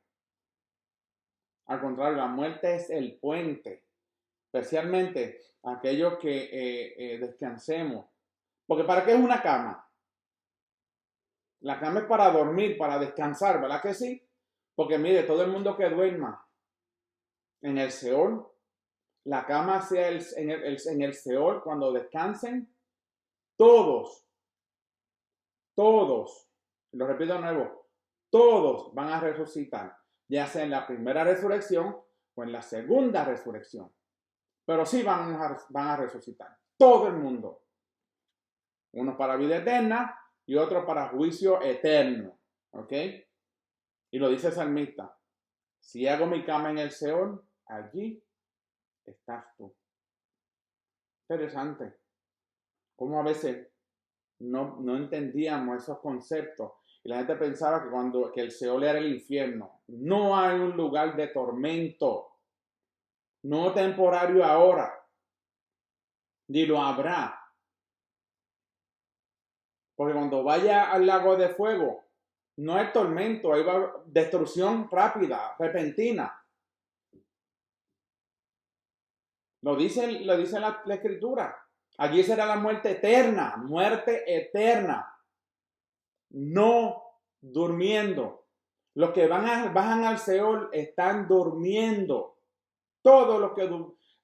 Al contrario, la muerte es el puente, especialmente aquellos que descansemos. Porque ¿para qué es una cama? La cama es para dormir, para descansar, ¿verdad que sí? Porque mire, todo el mundo que duerma en el Seol, la cama sea en el Seol cuando descansen, todos, lo repito de nuevo, todos van a resucitar, ya sea en la primera resurrección o en la segunda resurrección. Pero sí van a resucitar, todo el mundo. Uno para vida eterna y otro para juicio eterno. ¿Ok? Y lo dice el salmista, si hago mi cama en el Seol, allí estás tú. Interesante. Como a veces no entendíamos esos conceptos y la gente pensaba que el Seol era el infierno. No hay un lugar de tormento, no temporario ahora, ni lo habrá. Porque cuando vaya al lago de fuego, no hay tormento, ahí va destrucción rápida, repentina. Lo dice la escritura. Allí será la muerte eterna, no durmiendo. Los que bajan al Seol están durmiendo. Todos los que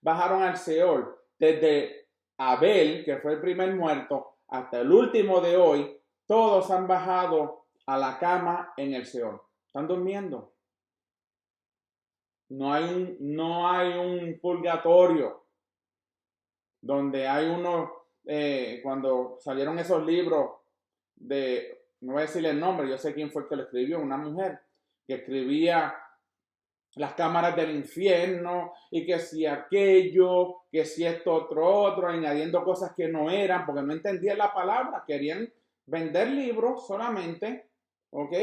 bajaron al Seol, desde Abel, que fue el primer muerto, hasta el último de hoy, todos han bajado a la cama en el Seol. Están durmiendo. No hay un purgatorio donde hay cuando salieron esos libros no voy a decirle el nombre, yo sé quién fue el que lo escribió, una mujer que escribía las cámaras del infierno y que si aquello, que si esto, otro, añadiendo cosas que no eran, porque no entendían la palabra, querían vender libros solamente, ¿ok?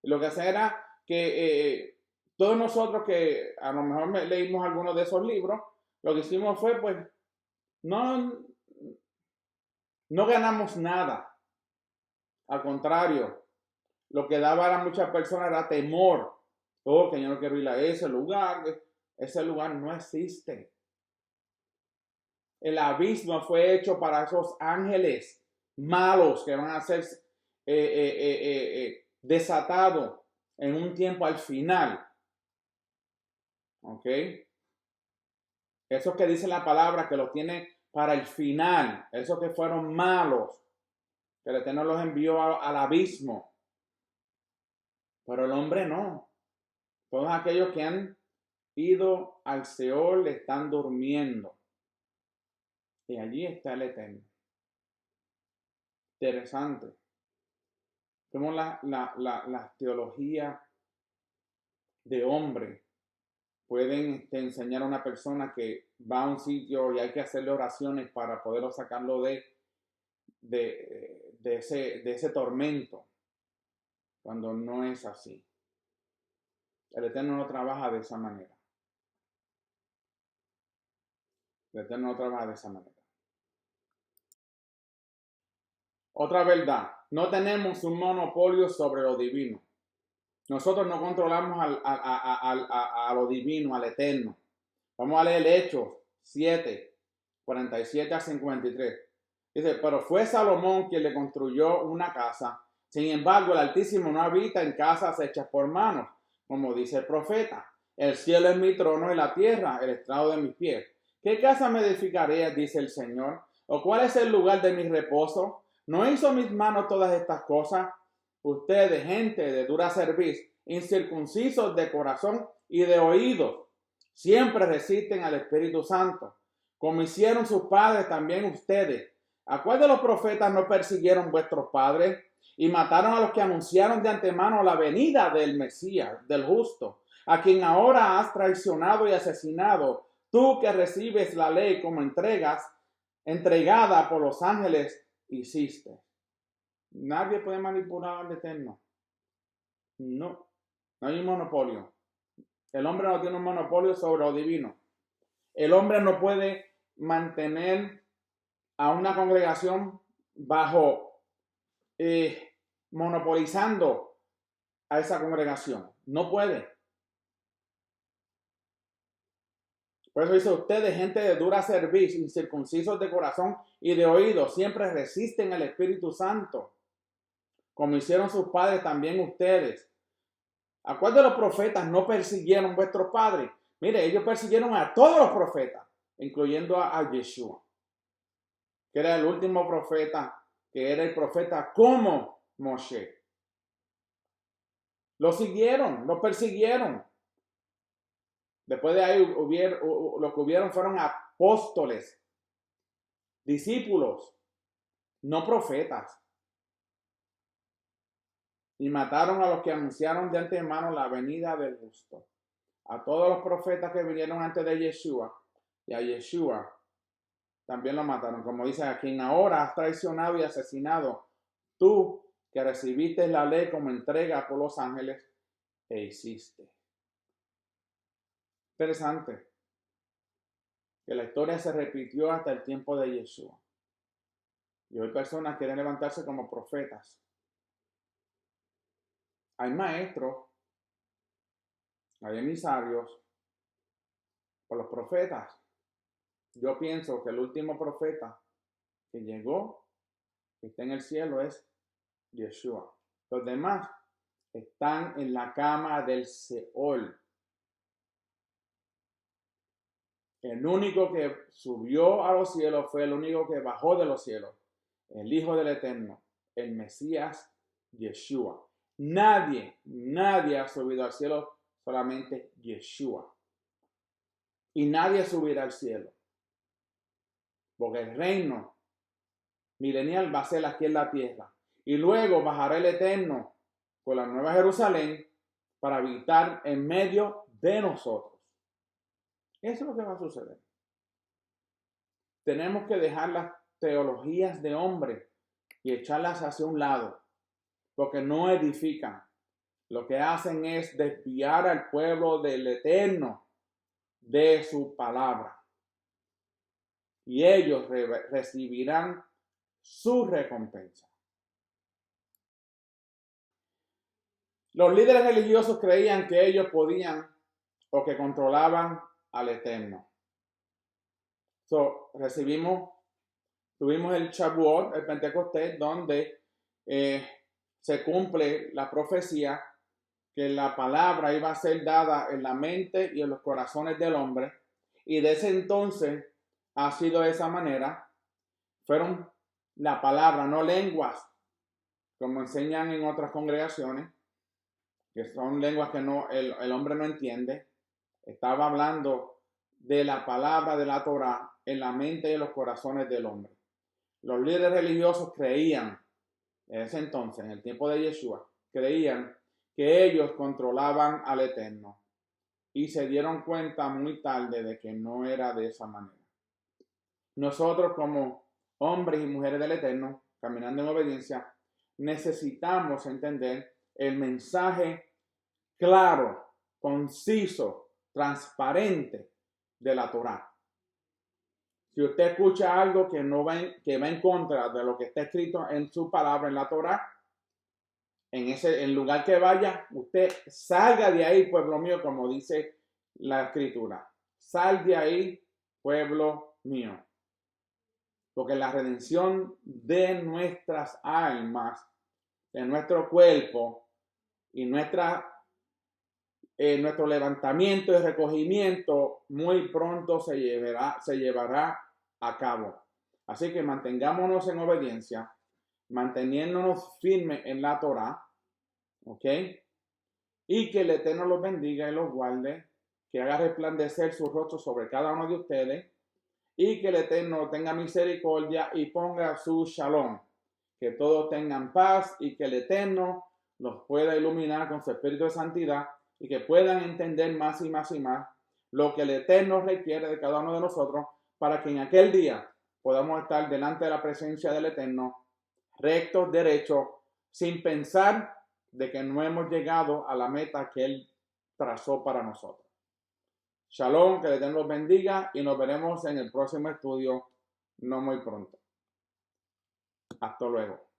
Lo que hacía era que todos nosotros que a lo mejor leímos algunos de esos libros, lo que hicimos fue, pues, no, no ganamos nada. Al contrario, lo que daba a muchas personas era temor. Oh, que yo no quiero ir a ese lugar. Ese lugar no existe. El abismo fue hecho para esos ángeles malos que van a ser desatados en un tiempo al final. ¿Ok? Esos que dice la palabra que los tiene para el final. Esos que fueron malos. Que el Eterno los envió al abismo. Pero el hombre no. Todos aquellos que han ido al Seol están durmiendo. Y allí está el Eterno. Interesante. Como la teología de hombre pueden enseñar a una persona que va a un sitio y hay que hacerle oraciones para poderlo sacarlo de ese tormento, cuando no es así. El Eterno no trabaja de esa manera. El Eterno no trabaja de esa manera. Otra verdad, no tenemos un monopolio sobre lo divino. Nosotros no controlamos a lo divino, al Eterno. Vamos a leer Hechos 7, 47 a 53. Dice, pero fue Salomón quien le construyó una casa. Sin embargo, el Altísimo no habita en casas hechas por manos, como dice el profeta. El cielo es mi trono y la tierra el estrado de mis pies. ¿Qué casa me edificaré? Dice el Señor. ¿O cuál es el lugar de mi reposo? ¿No hizo mis manos todas estas cosas? Ustedes, gente de dura cerviz, incircuncisos de corazón y de oídos, siempre resisten al Espíritu Santo, como hicieron sus padres también ustedes. ¿A cuál de los profetas no persiguieron vuestros padres y mataron a los que anunciaron de antemano la venida del Mesías, del justo, a quien ahora has traicionado y asesinado, tú que recibes la ley como entregada por los ángeles hiciste? Nadie puede manipular al Eterno. No hay un monopolio. El hombre no tiene un monopolio sobre lo divino. El hombre no puede mantener a una congregación bajo monopolizando a esa congregación. No puede. Por eso dice, ustedes, gente de dura cerviz, incircuncisos de corazón y de oído, siempre resisten al Espíritu Santo, como hicieron sus padres también ustedes. ¿A cuál de los profetas no persiguieron vuestros padres? Mire, ellos persiguieron a todos los profetas, incluyendo a Yeshua, que era el último profeta, que era el profeta como Moshe. Lo siguieron, lo persiguieron. Después de ahí lo que hubieron fueron apóstoles, discípulos, no profetas. Y mataron a los que anunciaron de antemano la venida del justo. A todos los profetas que vinieron antes de Yeshua y a Yeshua también lo mataron. Como dice, a quien ahora has traicionado y asesinado, tú que recibiste la ley como entrega por los ángeles e hiciste. Interesante que la historia se repitió hasta el tiempo de Yeshua. Y hoy personas quieren levantarse como profetas. Hay maestros, hay emisarios por los profetas. Yo pienso que el último profeta que llegó, que está en el cielo, es Yeshua. Los demás están en la cama del Seol. El único que subió a los cielos fue el único que bajó de los cielos, el Hijo del Eterno, el Mesías Yeshua. Nadie ha subido al cielo, solamente Yeshua. Y nadie subirá al cielo, porque el reino milenial va a ser aquí en la tierra. Y luego bajará el Eterno con la Nueva Jerusalén para habitar en medio de nosotros. Eso es lo que va a suceder. Tenemos que dejar las teologías de hombre y echarlas hacia un lado, porque no edifican. Lo que hacen es desviar al pueblo del Eterno de su palabra. Y ellos recibirán su recompensa. Los líderes religiosos creían que ellos podían o que controlaban al Eterno. Tuvimos el Shavuot, el Pentecostés, donde se cumple la profecía que la palabra iba a ser dada en la mente y en los corazones del hombre. Y desde entonces ha sido de esa manera. Fueron la palabra, no lenguas, como enseñan en otras congregaciones, que son lenguas que el hombre no entiende. Estaba hablando de la palabra de la Torá en la mente y en los corazones del hombre. Los líderes religiosos creían, en ese entonces, en el tiempo de Yeshua, creían que ellos controlaban al Eterno y se dieron cuenta muy tarde de que no era de esa manera. Nosotros como hombres y mujeres del Eterno, caminando en obediencia, necesitamos entender el mensaje claro, conciso, transparente de la Torá. Si usted escucha algo que que va en contra de lo que está escrito en su palabra, en la Torá, en el lugar que vaya, usted salga de ahí, pueblo mío, como dice la escritura. Sal de ahí, pueblo mío. Porque la redención de nuestras almas, de nuestro cuerpo y nuestro levantamiento y recogimiento muy pronto se llevará a cabo. Así que mantengámonos en obediencia, manteniéndonos firmes en la Torá, ¿ok? Y que el Eterno los bendiga y los guarde, que haga resplandecer su rostro sobre cada uno de ustedes, y que el Eterno tenga misericordia y ponga su shalom, que todos tengan paz y que el Eterno los pueda iluminar con su espíritu de santidad y que puedan entender más y más y más lo que el Eterno requiere de cada uno de nosotros para que en aquel día podamos estar delante de la presencia del Eterno, rectos, derechos, sin pensar de que no hemos llegado a la meta que Él trazó para nosotros. Shalom, que el Eterno los bendiga y nos veremos en el próximo estudio no muy pronto. Hasta luego.